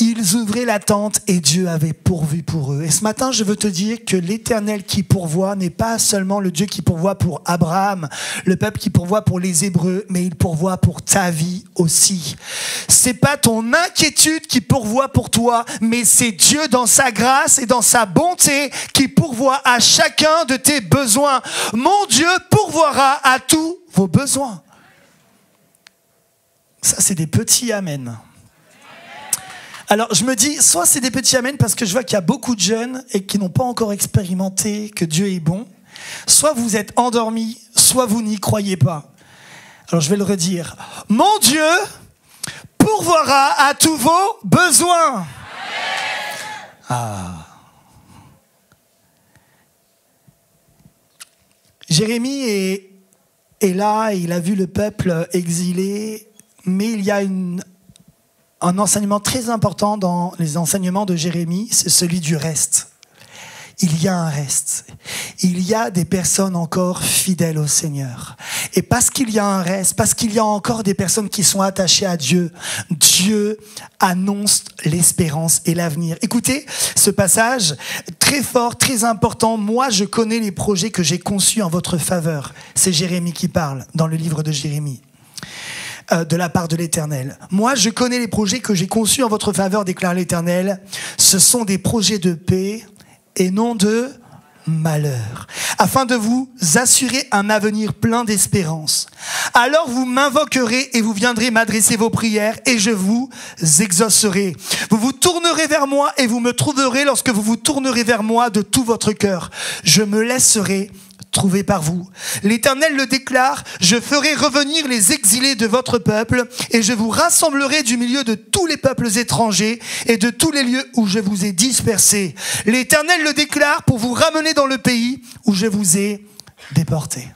ils ouvraient la tente et Dieu avait pourvu pour eux. Et ce matin, je veux te dire que l'Éternel qui pourvoit n'est pas seulement le Dieu qui pourvoit pour Abraham, le peuple qui pourvoit pour les Hébreux, mais il pourvoit pour ta vie aussi. C'est pas ton inquiétude qui pourvoit pour toi, mais c'est Dieu dans sa grâce et dans sa bonté qui pourvoit à chacun de tes besoins. Mon Dieu pourvoira à tous vos besoins. Ça, c'est des petits amen. Alors, je me dis, soit c'est des petits amens parce que je vois qu'il y a beaucoup de jeunes et qui n'ont pas encore expérimenté que Dieu est bon. Soit vous êtes endormis, soit vous n'y croyez pas. Alors, je vais le redire. Mon Dieu pourvoira à tous vos besoins. Ah. Jérémie est là, il a vu le peuple exilé, mais il y a un enseignement très important dans les enseignements de Jérémie, c'est celui du reste. Il y a un reste. Il y a des personnes encore fidèles au Seigneur. Et parce qu'il y a un reste, parce qu'il y a encore des personnes qui sont attachées à Dieu, Dieu annonce l'espérance et l'avenir. Écoutez, ce passage très fort, très important. Moi, je connais les projets que j'ai conçus en votre faveur. C'est Jérémie qui parle dans le livre de Jérémie. De la part de l'Éternel. Moi, je connais les projets que j'ai conçus en votre faveur, déclare l'Éternel. Ce sont des projets de paix et non de malheur, afin de vous assurer un avenir plein d'espérance. Alors vous m'invoquerez et vous viendrez m'adresser vos prières et je vous exaucerai. Vous vous tournerez vers moi et vous me trouverez lorsque vous vous tournerez vers moi de tout votre cœur. Je me laisserai trouvé par vous. L'Éternel le déclare, je ferai revenir les exilés de votre peuple et je vous rassemblerai du milieu de tous les peuples étrangers et de tous les lieux où je vous ai dispersés. L'Éternel le déclare pour vous ramener dans le pays où je vous ai déportés.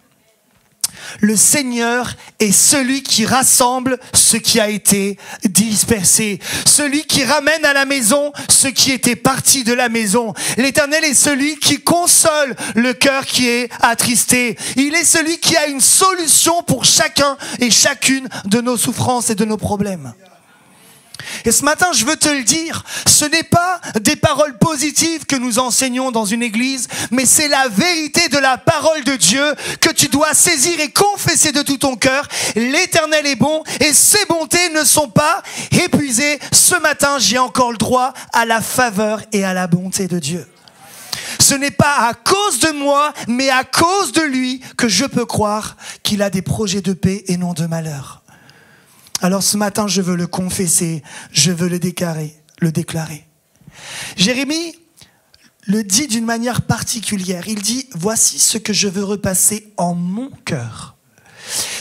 Le Seigneur est celui qui rassemble ce qui a été dispersé. Celui qui ramène à la maison ce qui était parti de la maison. L'Éternel est celui qui console le cœur qui est attristé. Il est celui qui a une solution pour chacun et chacune de nos souffrances et de nos problèmes. Et ce matin, je veux te le dire, ce n'est pas des paroles positives que nous enseignons dans une église, mais c'est la vérité de la parole de Dieu que tu dois saisir et confesser de tout ton cœur. L'Éternel est bon et ses bontés ne sont pas épuisées. Ce matin, j'ai encore le droit à la faveur et à la bonté de Dieu. Ce n'est pas à cause de moi, mais à cause de lui que je peux croire qu'il a des projets de paix et non de malheur. Alors ce matin, je veux le confesser, je veux le déclarer. Jérémie le dit d'une manière particulière. Il dit, voici ce que je veux repasser en mon cœur.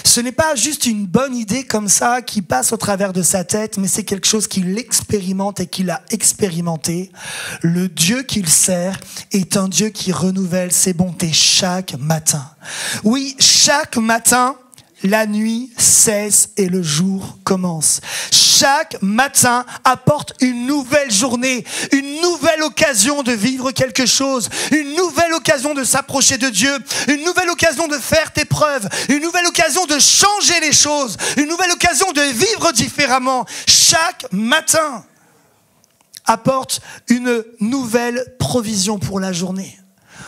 Ce n'est pas juste une bonne idée comme ça qui passe au travers de sa tête, mais c'est quelque chose qu'il expérimente et qu'il a expérimenté. Le Dieu qu'il sert est un Dieu qui renouvelle ses bontés chaque matin. Oui, chaque matin, la nuit cesse et le jour commence. Chaque matin apporte une nouvelle journée, une nouvelle occasion de vivre quelque chose, une nouvelle occasion de s'approcher de Dieu, une nouvelle occasion de faire tes preuves, une nouvelle occasion de changer les choses, une nouvelle occasion de vivre différemment. Chaque matin apporte une nouvelle provision pour la journée.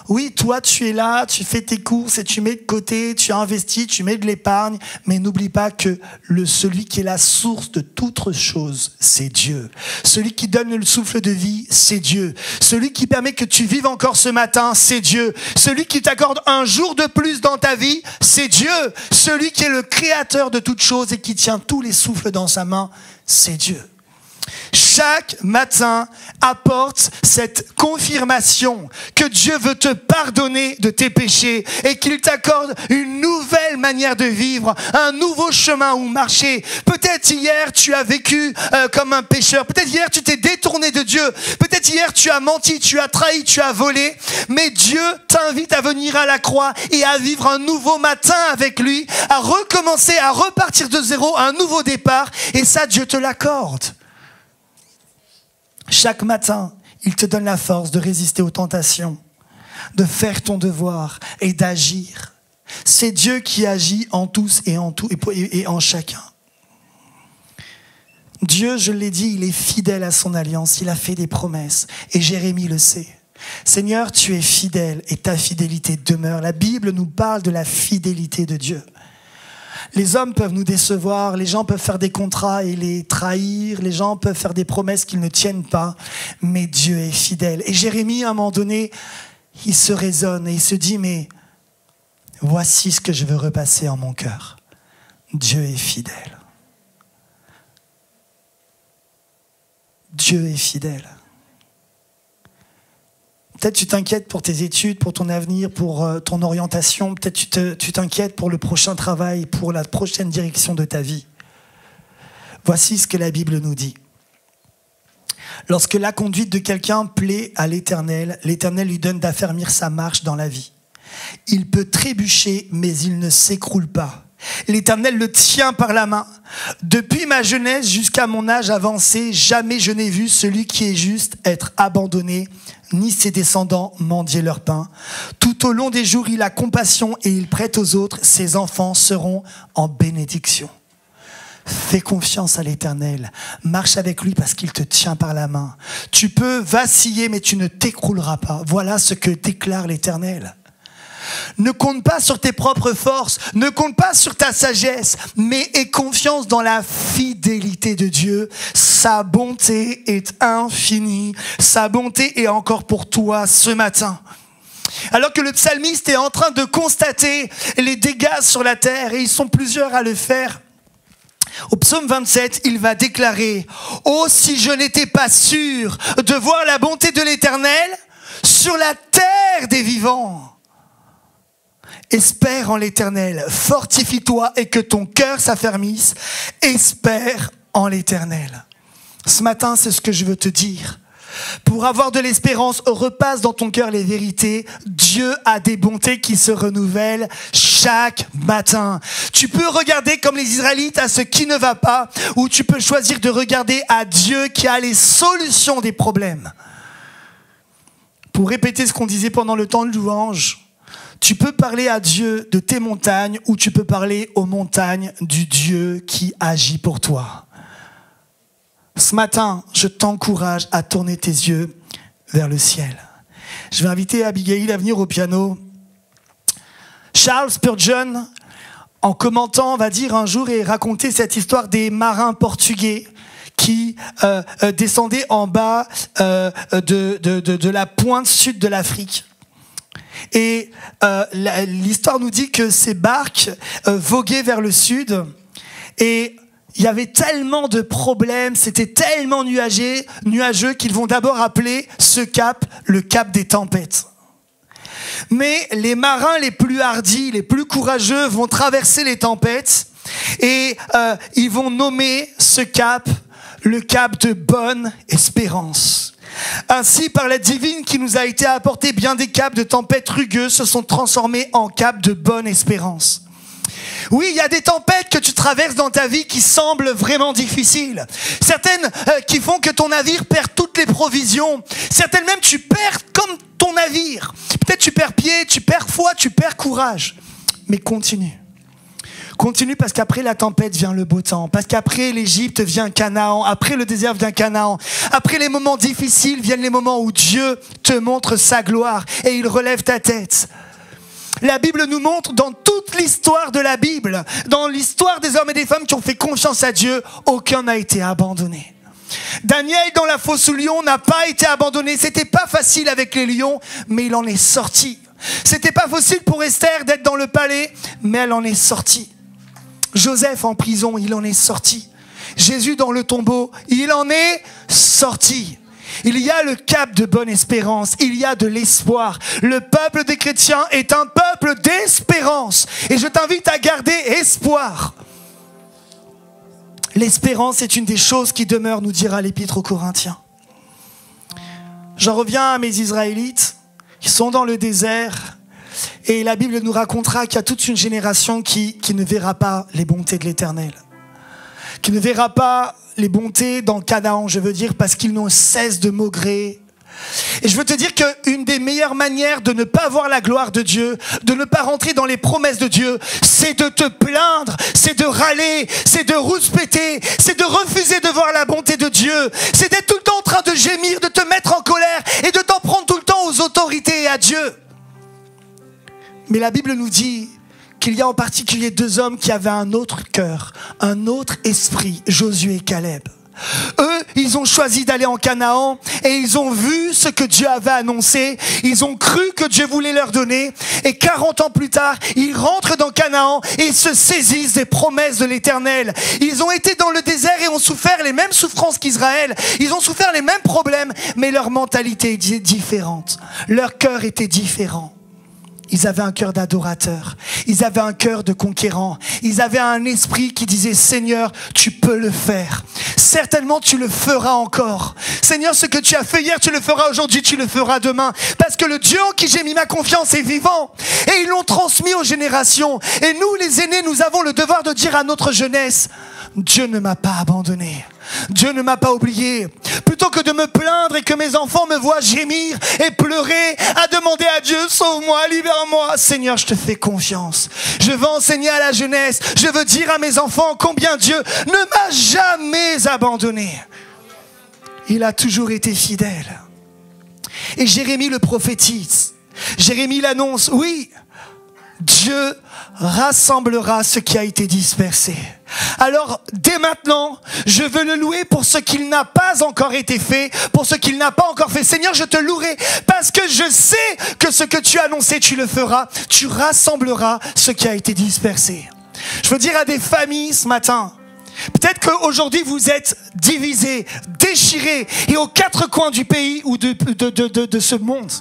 Oui, toi, tu es là, tu fais tes courses et tu mets de côté, tu investis, tu mets de l'épargne, mais n'oublie pas que celui qui est la source de toute chose, c'est Dieu. Celui qui donne le souffle de vie, c'est Dieu. Celui qui permet que tu vives encore ce matin, c'est Dieu. Celui qui t'accorde un jour de plus dans ta vie, c'est Dieu. Celui qui est le créateur de toutes choses et qui tient tous les souffles dans sa main, c'est Dieu. Chaque matin apporte cette confirmation que Dieu veut te pardonner de tes péchés et qu'il t'accorde une nouvelle manière de vivre, un nouveau chemin où marcher. Peut-être hier tu as vécu comme un pécheur, peut-être hier tu t'es détourné de Dieu, peut-être hier tu as menti, tu as trahi, tu as volé, mais Dieu t'invite à venir à la croix et à vivre un nouveau matin avec lui, à recommencer, à repartir de zéro, un nouveau départ, et ça Dieu te l'accorde. Chaque matin, il te donne la force de résister aux tentations, de faire ton devoir et d'agir. C'est Dieu qui agit en tous et en tout et en chacun. Dieu, je l'ai dit, il est fidèle à son alliance, il a fait des promesses et Jérémie le sait. Seigneur, tu es fidèle et ta fidélité demeure. La Bible nous parle de la fidélité de Dieu. Les hommes peuvent nous décevoir, les gens peuvent faire des contrats et les trahir, les gens peuvent faire des promesses qu'ils ne tiennent pas, mais Dieu est fidèle. Et Jérémie, à un moment donné, il se raisonne et il se dit, mais voici ce que je veux repasser en mon cœur. Dieu est fidèle. Dieu est fidèle. Peut-être tu t'inquiètes pour tes études, pour ton avenir, pour ton orientation. Peut-être tu t'inquiètes pour le prochain travail, pour la prochaine direction de ta vie. Voici ce que la Bible nous dit. Lorsque la conduite de quelqu'un plaît à l'Éternel, l'Éternel lui donne d'affermir sa marche dans la vie. Il peut trébucher, mais il ne s'écroule pas. L'Éternel le tient par la main. Depuis ma jeunesse jusqu'à mon âge avancé, jamais je n'ai vu celui qui est juste être abandonné, ni ses descendants mendier leur pain. Tout au long des jours, il a compassion et il prête aux autres. Ses enfants seront en bénédiction. Fais confiance à l'Éternel. Marche avec lui parce qu'il te tient par la main. Tu peux vaciller, mais tu ne t'écrouleras pas. Voilà ce que déclare l'Éternel. Ne compte pas sur tes propres forces, ne compte pas sur ta sagesse, mais aie confiance dans la fidélité de Dieu. Sa bonté est infinie, sa bonté est encore pour toi ce matin. Alors que le psalmiste est en train de constater les dégâts sur la terre, et ils sont plusieurs à le faire, au psaume 27, il va déclarer « Oh, si je n'étais pas sûr de voir la bonté de l'Éternel sur la terre des vivants !» Espère en l'Éternel, fortifie-toi et que ton cœur s'affermisse. Espère en l'Éternel. Ce matin, c'est ce que je veux te dire. Pour avoir de l'espérance, repasse dans ton cœur les vérités. Dieu a des bontés qui se renouvellent chaque matin. Tu peux regarder comme les Israélites à ce qui ne va pas, ou tu peux choisir de regarder à Dieu qui a les solutions des problèmes. Pour répéter ce qu'on disait pendant le temps de louange, tu peux parler à Dieu de tes montagnes ou tu peux parler aux montagnes du Dieu qui agit pour toi. ce matin, je t'encourage à tourner tes yeux vers le ciel. Je vais inviter Abigail à venir au piano. Charles Spurgeon, en commentant, va dire un jour et raconter cette histoire des marins portugais qui descendaient en bas de la pointe sud de l'Afrique. Et l'histoire nous dit que ces barques voguaient vers le sud et il y avait tellement de problèmes, c'était tellement nuageux qu'ils vont d'abord appeler ce cap le cap des tempêtes. Mais les marins les plus hardis, les plus courageux vont traverser les tempêtes et ils vont nommer ce cap le cap de bonne espérance. Ainsi, par l'aide divine qui nous a été apportée, bien des caps de tempêtes rugueuses se sont transformés en caps de bonne espérance. Oui, il y a des tempêtes que tu traverses dans ta vie qui semblent vraiment difficiles. Certaines qui font que ton navire perd toutes les provisions. Certaines même tu perds comme ton navire. Peut-être tu perds pied, tu perds foi, tu perds courage. Mais continue. Continue parce qu'après la tempête vient le beau temps. Parce qu'après l'Égypte vient Canaan. Après le désert vient Canaan. Après les moments difficiles viennent les moments où Dieu te montre sa gloire et il relève ta tête. La Bible nous montre dans toute l'histoire de la Bible, dans l'histoire des hommes et des femmes qui ont fait confiance à Dieu, aucun n'a été abandonné. Daniel dans la fosse aux lions n'a pas été abandonné. C'était pas facile avec les lions, mais il en est sorti. C'était pas facile pour Esther d'être dans le palais, mais elle en est sortie. Joseph en prison, il en est sorti. Jésus dans le tombeau, il en est sorti. Il y a le cap de bonne espérance, il y a de l'espoir. Le peuple des chrétiens est un peuple d'espérance. Et je t'invite à garder espoir. L'espérance est une des choses qui demeure, nous dira l'Épître aux Corinthiens. J'en reviens à mes Israélites, qui sont dans le désert. Et la Bible nous racontera qu'il y a toute une génération qui ne verra pas les bontés de l'Éternel. Qui ne verra pas les bontés dans Canaan, je veux dire, parce qu'ils n'ont cesse de maugréer. Et je veux te dire qu'une des meilleures manières de ne pas voir la gloire de Dieu, de ne pas rentrer dans les promesses de Dieu, c'est de te plaindre, c'est de râler, c'est de rouspéter, c'est de refuser de voir la bonté de Dieu, c'est d'être tout le temps en train de gémir, de te mettre en colère et de t'en prendre tout le temps aux autorités et à Dieu. Mais la Bible nous dit qu'il y a en particulier deux hommes qui avaient un autre cœur, un autre esprit, Josué et Caleb. Eux, ils ont choisi d'aller en Canaan et ils ont vu ce que Dieu avait annoncé. Ils ont cru que Dieu voulait leur donner. Et 40 ans plus tard, ils rentrent dans Canaan et ils se saisissent des promesses de l'Éternel. Ils ont été dans le désert et ont souffert les mêmes souffrances qu'Israël. Ils ont souffert les mêmes problèmes, mais leur mentalité était différente. Leur cœur était différent. Ils avaient un cœur d'adorateur. Ils avaient un cœur de conquérant. Ils avaient un esprit qui disait, Seigneur, tu peux le faire. Certainement, tu le feras encore. Seigneur, ce que tu as fait hier, tu le feras aujourd'hui, tu le feras demain. Parce que le Dieu en qui j'ai mis ma confiance est vivant. Et ils l'ont transmis aux générations. Et nous, les aînés, nous avons le devoir de dire à notre jeunesse, Dieu ne m'a pas abandonné. Dieu ne m'a pas oublié. Plutôt que de me plaindre et que mes enfants me voient gémir et pleurer, à demander à Dieu, sauve-moi, libère-moi. Seigneur, je te fais confiance. Je veux enseigner à la jeunesse. Je veux dire à mes enfants combien Dieu ne m'a jamais abandonné. Il a toujours été fidèle. Et Jérémie le prophétise. Jérémie l'annonce. Oui, Dieu rassemblera ce qui a été dispersé. Alors, dès maintenant, je veux le louer pour ce qu'il n'a pas encore été fait, pour ce qu'il n'a pas encore fait. Seigneur, je te louerai parce que je sais que ce que tu as annoncé, tu le feras. Tu rassembleras ce qui a été dispersé. Je veux dire à des familles ce matin, peut-être qu'aujourd'hui vous êtes divisés, déchirés et aux quatre coins du pays ou de ce monde.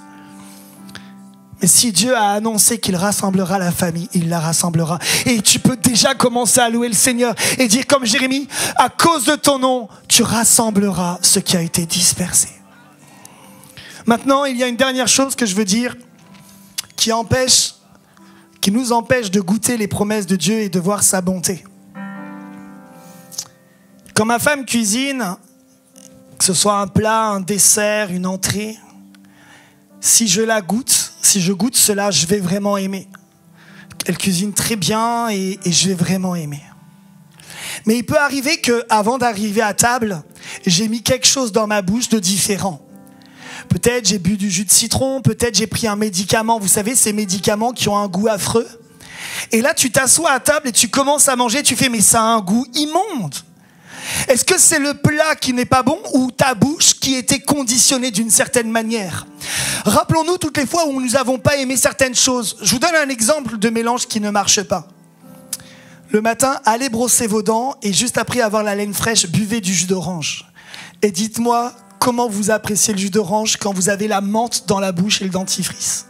Mais si Dieu a annoncé qu'il rassemblera la famille, il la rassemblera. Et tu peux déjà commencer à louer le Seigneur et dire comme Jérémie, à cause de ton nom, tu rassembleras ce qui a été dispersé. Maintenant, il y a une dernière chose que je veux dire qui nous empêche de goûter les promesses de Dieu et de voir sa bonté. Quand ma femme cuisine, que ce soit un plat, un dessert, une entrée, si je goûte cela, je vais vraiment aimer. Elle cuisine très bien et je vais vraiment aimer. Mais il peut arriver qu'avant d'arriver à table, j'ai mis quelque chose dans ma bouche de différent. Peut-être j'ai bu du jus de citron, peut-être j'ai pris un médicament. Vous savez, ces médicaments qui ont un goût affreux. Et là, tu t'assois à table et tu commences à manger, tu fais, mais ça a un goût immonde. Est-ce que c'est le plat qui n'est pas bon ou ta bouche qui était conditionnée d'une certaine manière? Rappelons-nous toutes les fois où nous n'avons pas aimé certaines choses. Je vous donne un exemple de mélange qui ne marche pas. Le matin, allez brosser vos dents et juste après avoir la laine fraîche, buvez du jus d'orange. Et dites-moi comment vous appréciez le jus d'orange quand vous avez la menthe dans la bouche et le dentifrice.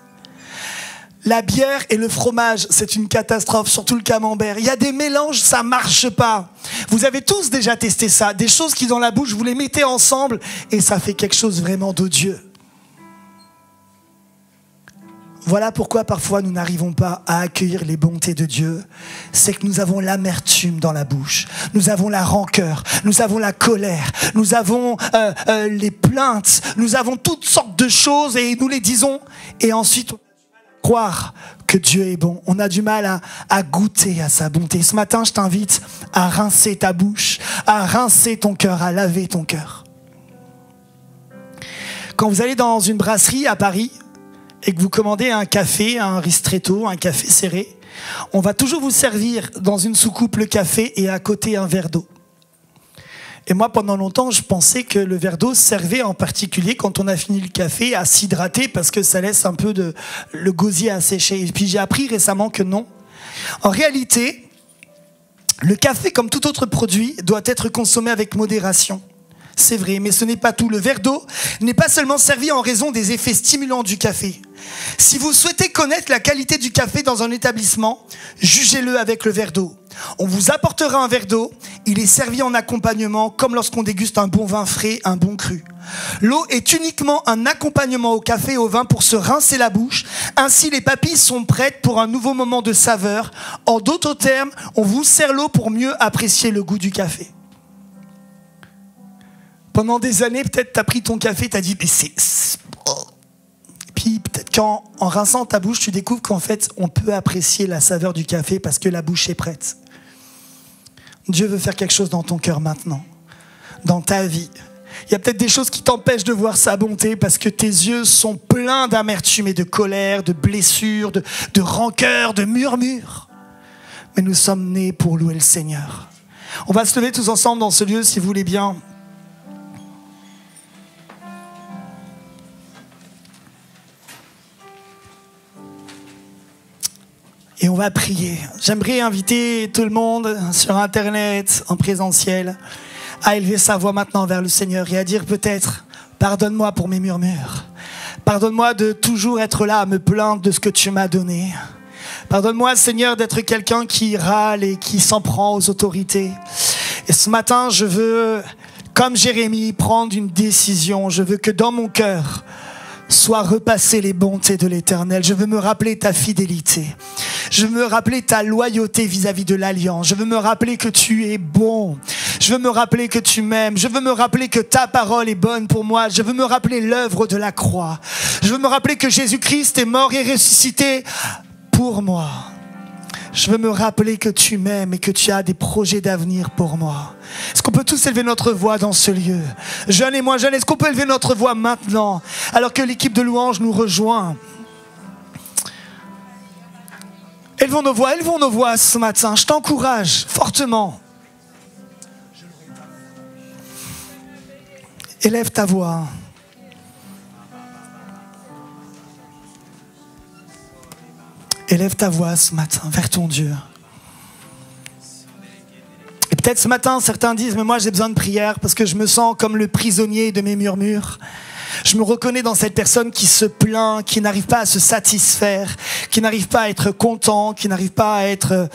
La bière et le fromage, c'est une catastrophe, surtout le camembert. Il y a des mélanges, ça marche pas. Vous avez tous déjà testé ça, des choses qui dans la bouche, vous les mettez ensemble et ça fait quelque chose vraiment d'odieux. Voilà pourquoi parfois nous n'arrivons pas à accueillir les bontés de Dieu. C'est que nous avons l'amertume dans la bouche, nous avons la rancœur, nous avons la colère, nous avons les plaintes, nous avons toutes sortes de choses et nous les disons et ensuite croire que Dieu est bon. On a du mal à goûter à sa bonté. Ce matin, je t'invite à rincer ta bouche, à rincer ton cœur, à laver ton cœur. Quand vous allez dans une brasserie à Paris et que vous commandez un café, un ristretto, un café serré, on va toujours vous servir dans une soucoupe le café et à côté un verre d'eau. Et moi, pendant longtemps, je pensais que le verre d'eau servait en particulier quand on a fini le café à s'hydrater parce que ça laisse un peu le gosier à sécher. Et puis j'ai appris récemment que non. En réalité, le café, comme tout autre produit, doit être consommé avec modération. C'est vrai, mais ce n'est pas tout. Le verre d'eau n'est pas seulement servi en raison des effets stimulants du café. Si vous souhaitez connaître la qualité du café dans un établissement, jugez-le avec le verre d'eau. On vous apportera un verre d'eau, il est servi en accompagnement comme lorsqu'on déguste un bon vin frais, un bon cru. L'eau est uniquement un accompagnement au café et au vin pour se rincer la bouche. Ainsi, les papilles sont prêtes pour un nouveau moment de saveur. En d'autres termes, on vous sert l'eau pour mieux apprécier le goût du café. Pendant des années, peut-être tu as pris ton café, tu as dit, mais c'est... Puis peut-être qu'en rinçant ta bouche, tu découvres qu'en fait, on peut apprécier la saveur du café parce que la bouche est prête. Dieu veut faire quelque chose dans ton cœur maintenant, dans ta vie. Il y a peut-être des choses qui t'empêchent de voir sa bonté parce que tes yeux sont pleins d'amertume et de colère, de blessures, de rancœur, de murmures. Mais nous sommes nés pour louer le Seigneur. On va se lever tous ensemble dans ce lieu, si vous voulez bien. Et on va prier. J'aimerais inviter tout le monde sur Internet, en présentiel, à élever sa voix maintenant vers le Seigneur et à dire peut-être, pardonne-moi pour mes murmures. Pardonne-moi de toujours être là à me plaindre de ce que tu m'as donné. Pardonne-moi, Seigneur, d'être quelqu'un qui râle et qui s'en prend aux autorités. Et ce matin, je veux, comme Jérémie, prendre une décision. Je veux que dans mon cœur soient repassées les bontés de l'Éternel. Je veux me rappeler ta fidélité. Je veux me rappeler ta loyauté vis-à-vis de l'alliance. Je veux me rappeler que tu es bon. Je veux me rappeler que tu m'aimes. Je veux me rappeler que ta parole est bonne pour moi. Je veux me rappeler l'œuvre de la croix. Je veux me rappeler que Jésus-Christ est mort et ressuscité pour moi. Je veux me rappeler que tu m'aimes et que tu as des projets d'avenir pour moi. Est-ce qu'on peut tous élever notre voix dans ce lieu? Jeunes et moins jeunes, est-ce qu'on peut élever notre voix maintenant, alors que l'équipe de louange nous rejoint? Élevons nos voix ce matin. Je t'encourage fortement. Élève ta voix. Élève ta voix ce matin vers ton Dieu. Et peut-être ce matin, certains disent, mais moi j'ai besoin de prière parce que je me sens comme le prisonnier de mes murmures. Je me reconnais dans cette personne qui se plaint, qui n'arrive pas à se satisfaire, qui n'arrive pas à être content, qui n'arrive pas à être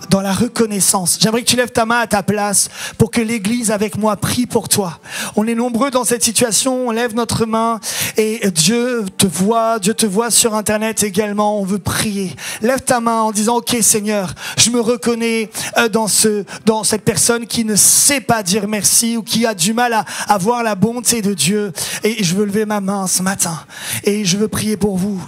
dans la reconnaissance. J'aimerais que tu lèves ta main à ta place pour que l'Église avec moi prie pour toi. On est nombreux dans cette situation, on lève notre main et Dieu te voit sur Internet également, on veut prier. Lève ta main en disant, ok Seigneur, je me reconnais dans cette personne qui ne sait pas dire merci ou qui a du mal à voir la bonté de Dieu. Et je veux lever ma main ce matin et je veux prier pour vous.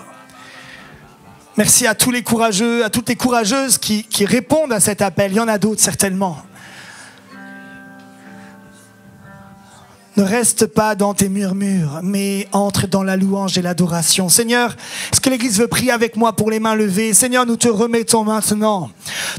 Merci à tous les courageux, à toutes les courageuses qui répondent à cet appel. Il y en a d'autres certainement. Ne reste pas dans tes murmures, mais entre dans la louange et l'adoration. Seigneur, est-ce que l'Église veut prier avec moi pour les mains levées? Seigneur, nous te remettons maintenant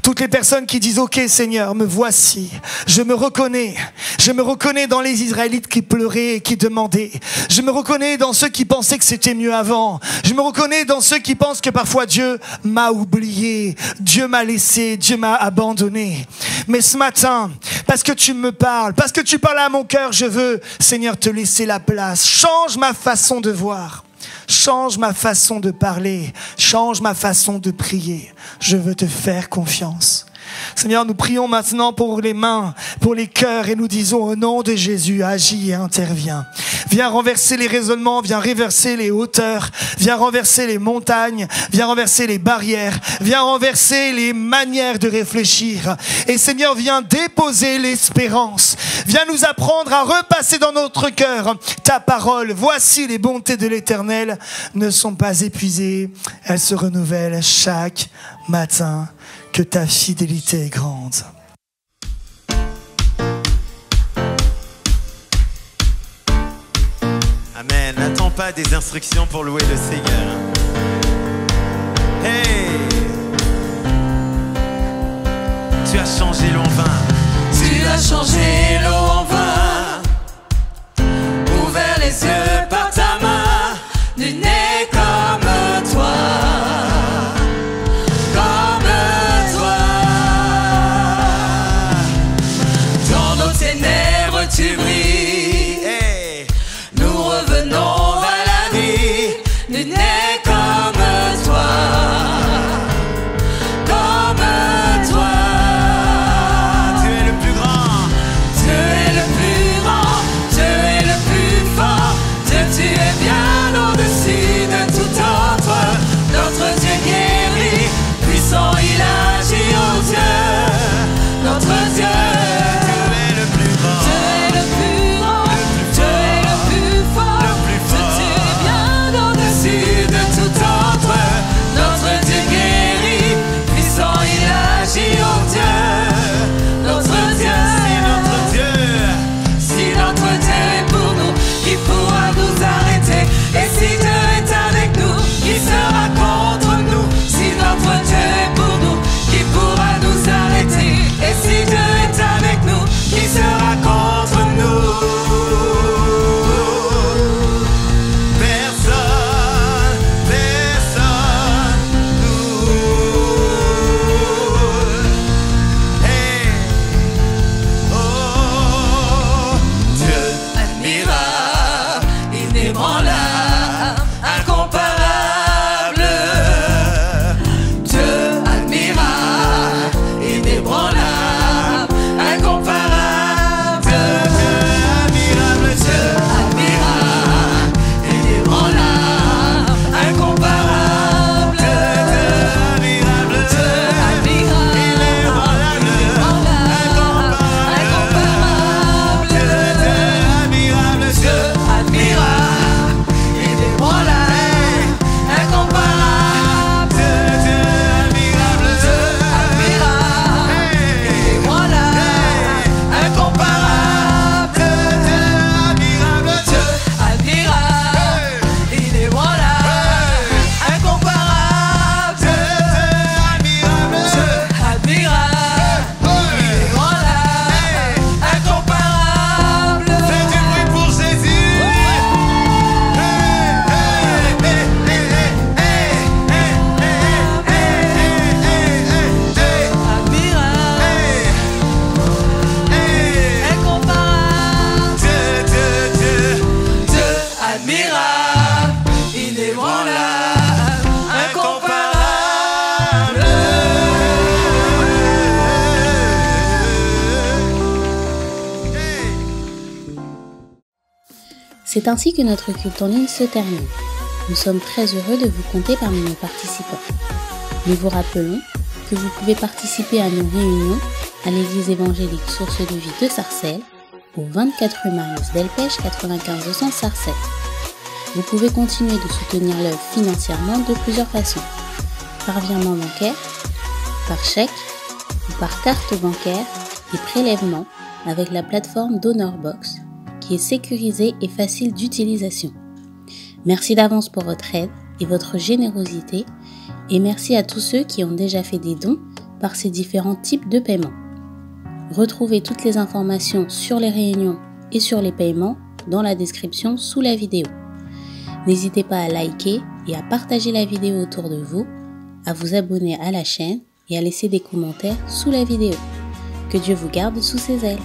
toutes les personnes qui disent « Ok, Seigneur, me voici. Je me reconnais. Je me reconnais dans les Israélites qui pleuraient et qui demandaient. Je me reconnais dans ceux qui pensaient que c'était mieux avant. Je me reconnais dans ceux qui pensent que parfois Dieu m'a oublié, Dieu m'a laissé, Dieu m'a abandonné. Mais ce matin, parce que tu me parles, parce que tu parles à mon cœur, je veux, Seigneur, te laisser la place. Change ma façon de voir. Change ma façon de parler. Change ma façon de prier. Je veux te faire confiance. Seigneur, nous prions maintenant pour les mains, pour les cœurs et nous disons au nom de Jésus, agis et interviens. Viens renverser les raisonnements, viens renverser les hauteurs, viens renverser les montagnes, viens renverser les barrières, viens renverser les manières de réfléchir. Et Seigneur, viens déposer l'espérance. Viens nous apprendre à repasser dans notre cœur ta parole. Voici les bontés de l'Éternel ne sont pas épuisées, elles se renouvellent chaque matin. Que ta fidélité est grande. Amen. N'attends pas des instructions pour louer le Seigneur. Hey! Tu as changé l'eau en vin. Tu as changé l'eau en vin, ouvert les yeux par ta main, nul n'est comme toi. Tu brilles, hey. Nous revenons à la vie, nul n'est comme toi, comme toi. Tu es le plus grand, tu es le plus grand, tu es le plus fort, Dieu, tu es bien au-dessus de tout autre. Notre Dieu guérit, puissant il agit, oh Dieu, notre Dieu. C'est ainsi que notre culte en ligne se termine. Nous sommes très heureux de vous compter parmi nos participants. Nous vous rappelons que vous pouvez participer à nos réunions à l'église évangélique Source de Vie de Sarcelles, au 24 rue Marius Delpech 95 200 Sarcelles. Vous pouvez continuer de soutenir l'œuvre financièrement de plusieurs façons. Par virement bancaire, par chèque ou par carte bancaire et prélèvement avec la plateforme DonorBox, qui est sécurisé et facile d'utilisation. Merci d'avance pour votre aide et votre générosité et merci à tous ceux qui ont déjà fait des dons par ces différents types de paiements. Retrouvez toutes les informations sur les réunions et sur les paiements dans la description sous la vidéo. N'hésitez pas à liker et à partager la vidéo autour de vous, à vous abonner à la chaîne et à laisser des commentaires sous la vidéo. Que Dieu vous garde sous ses ailes.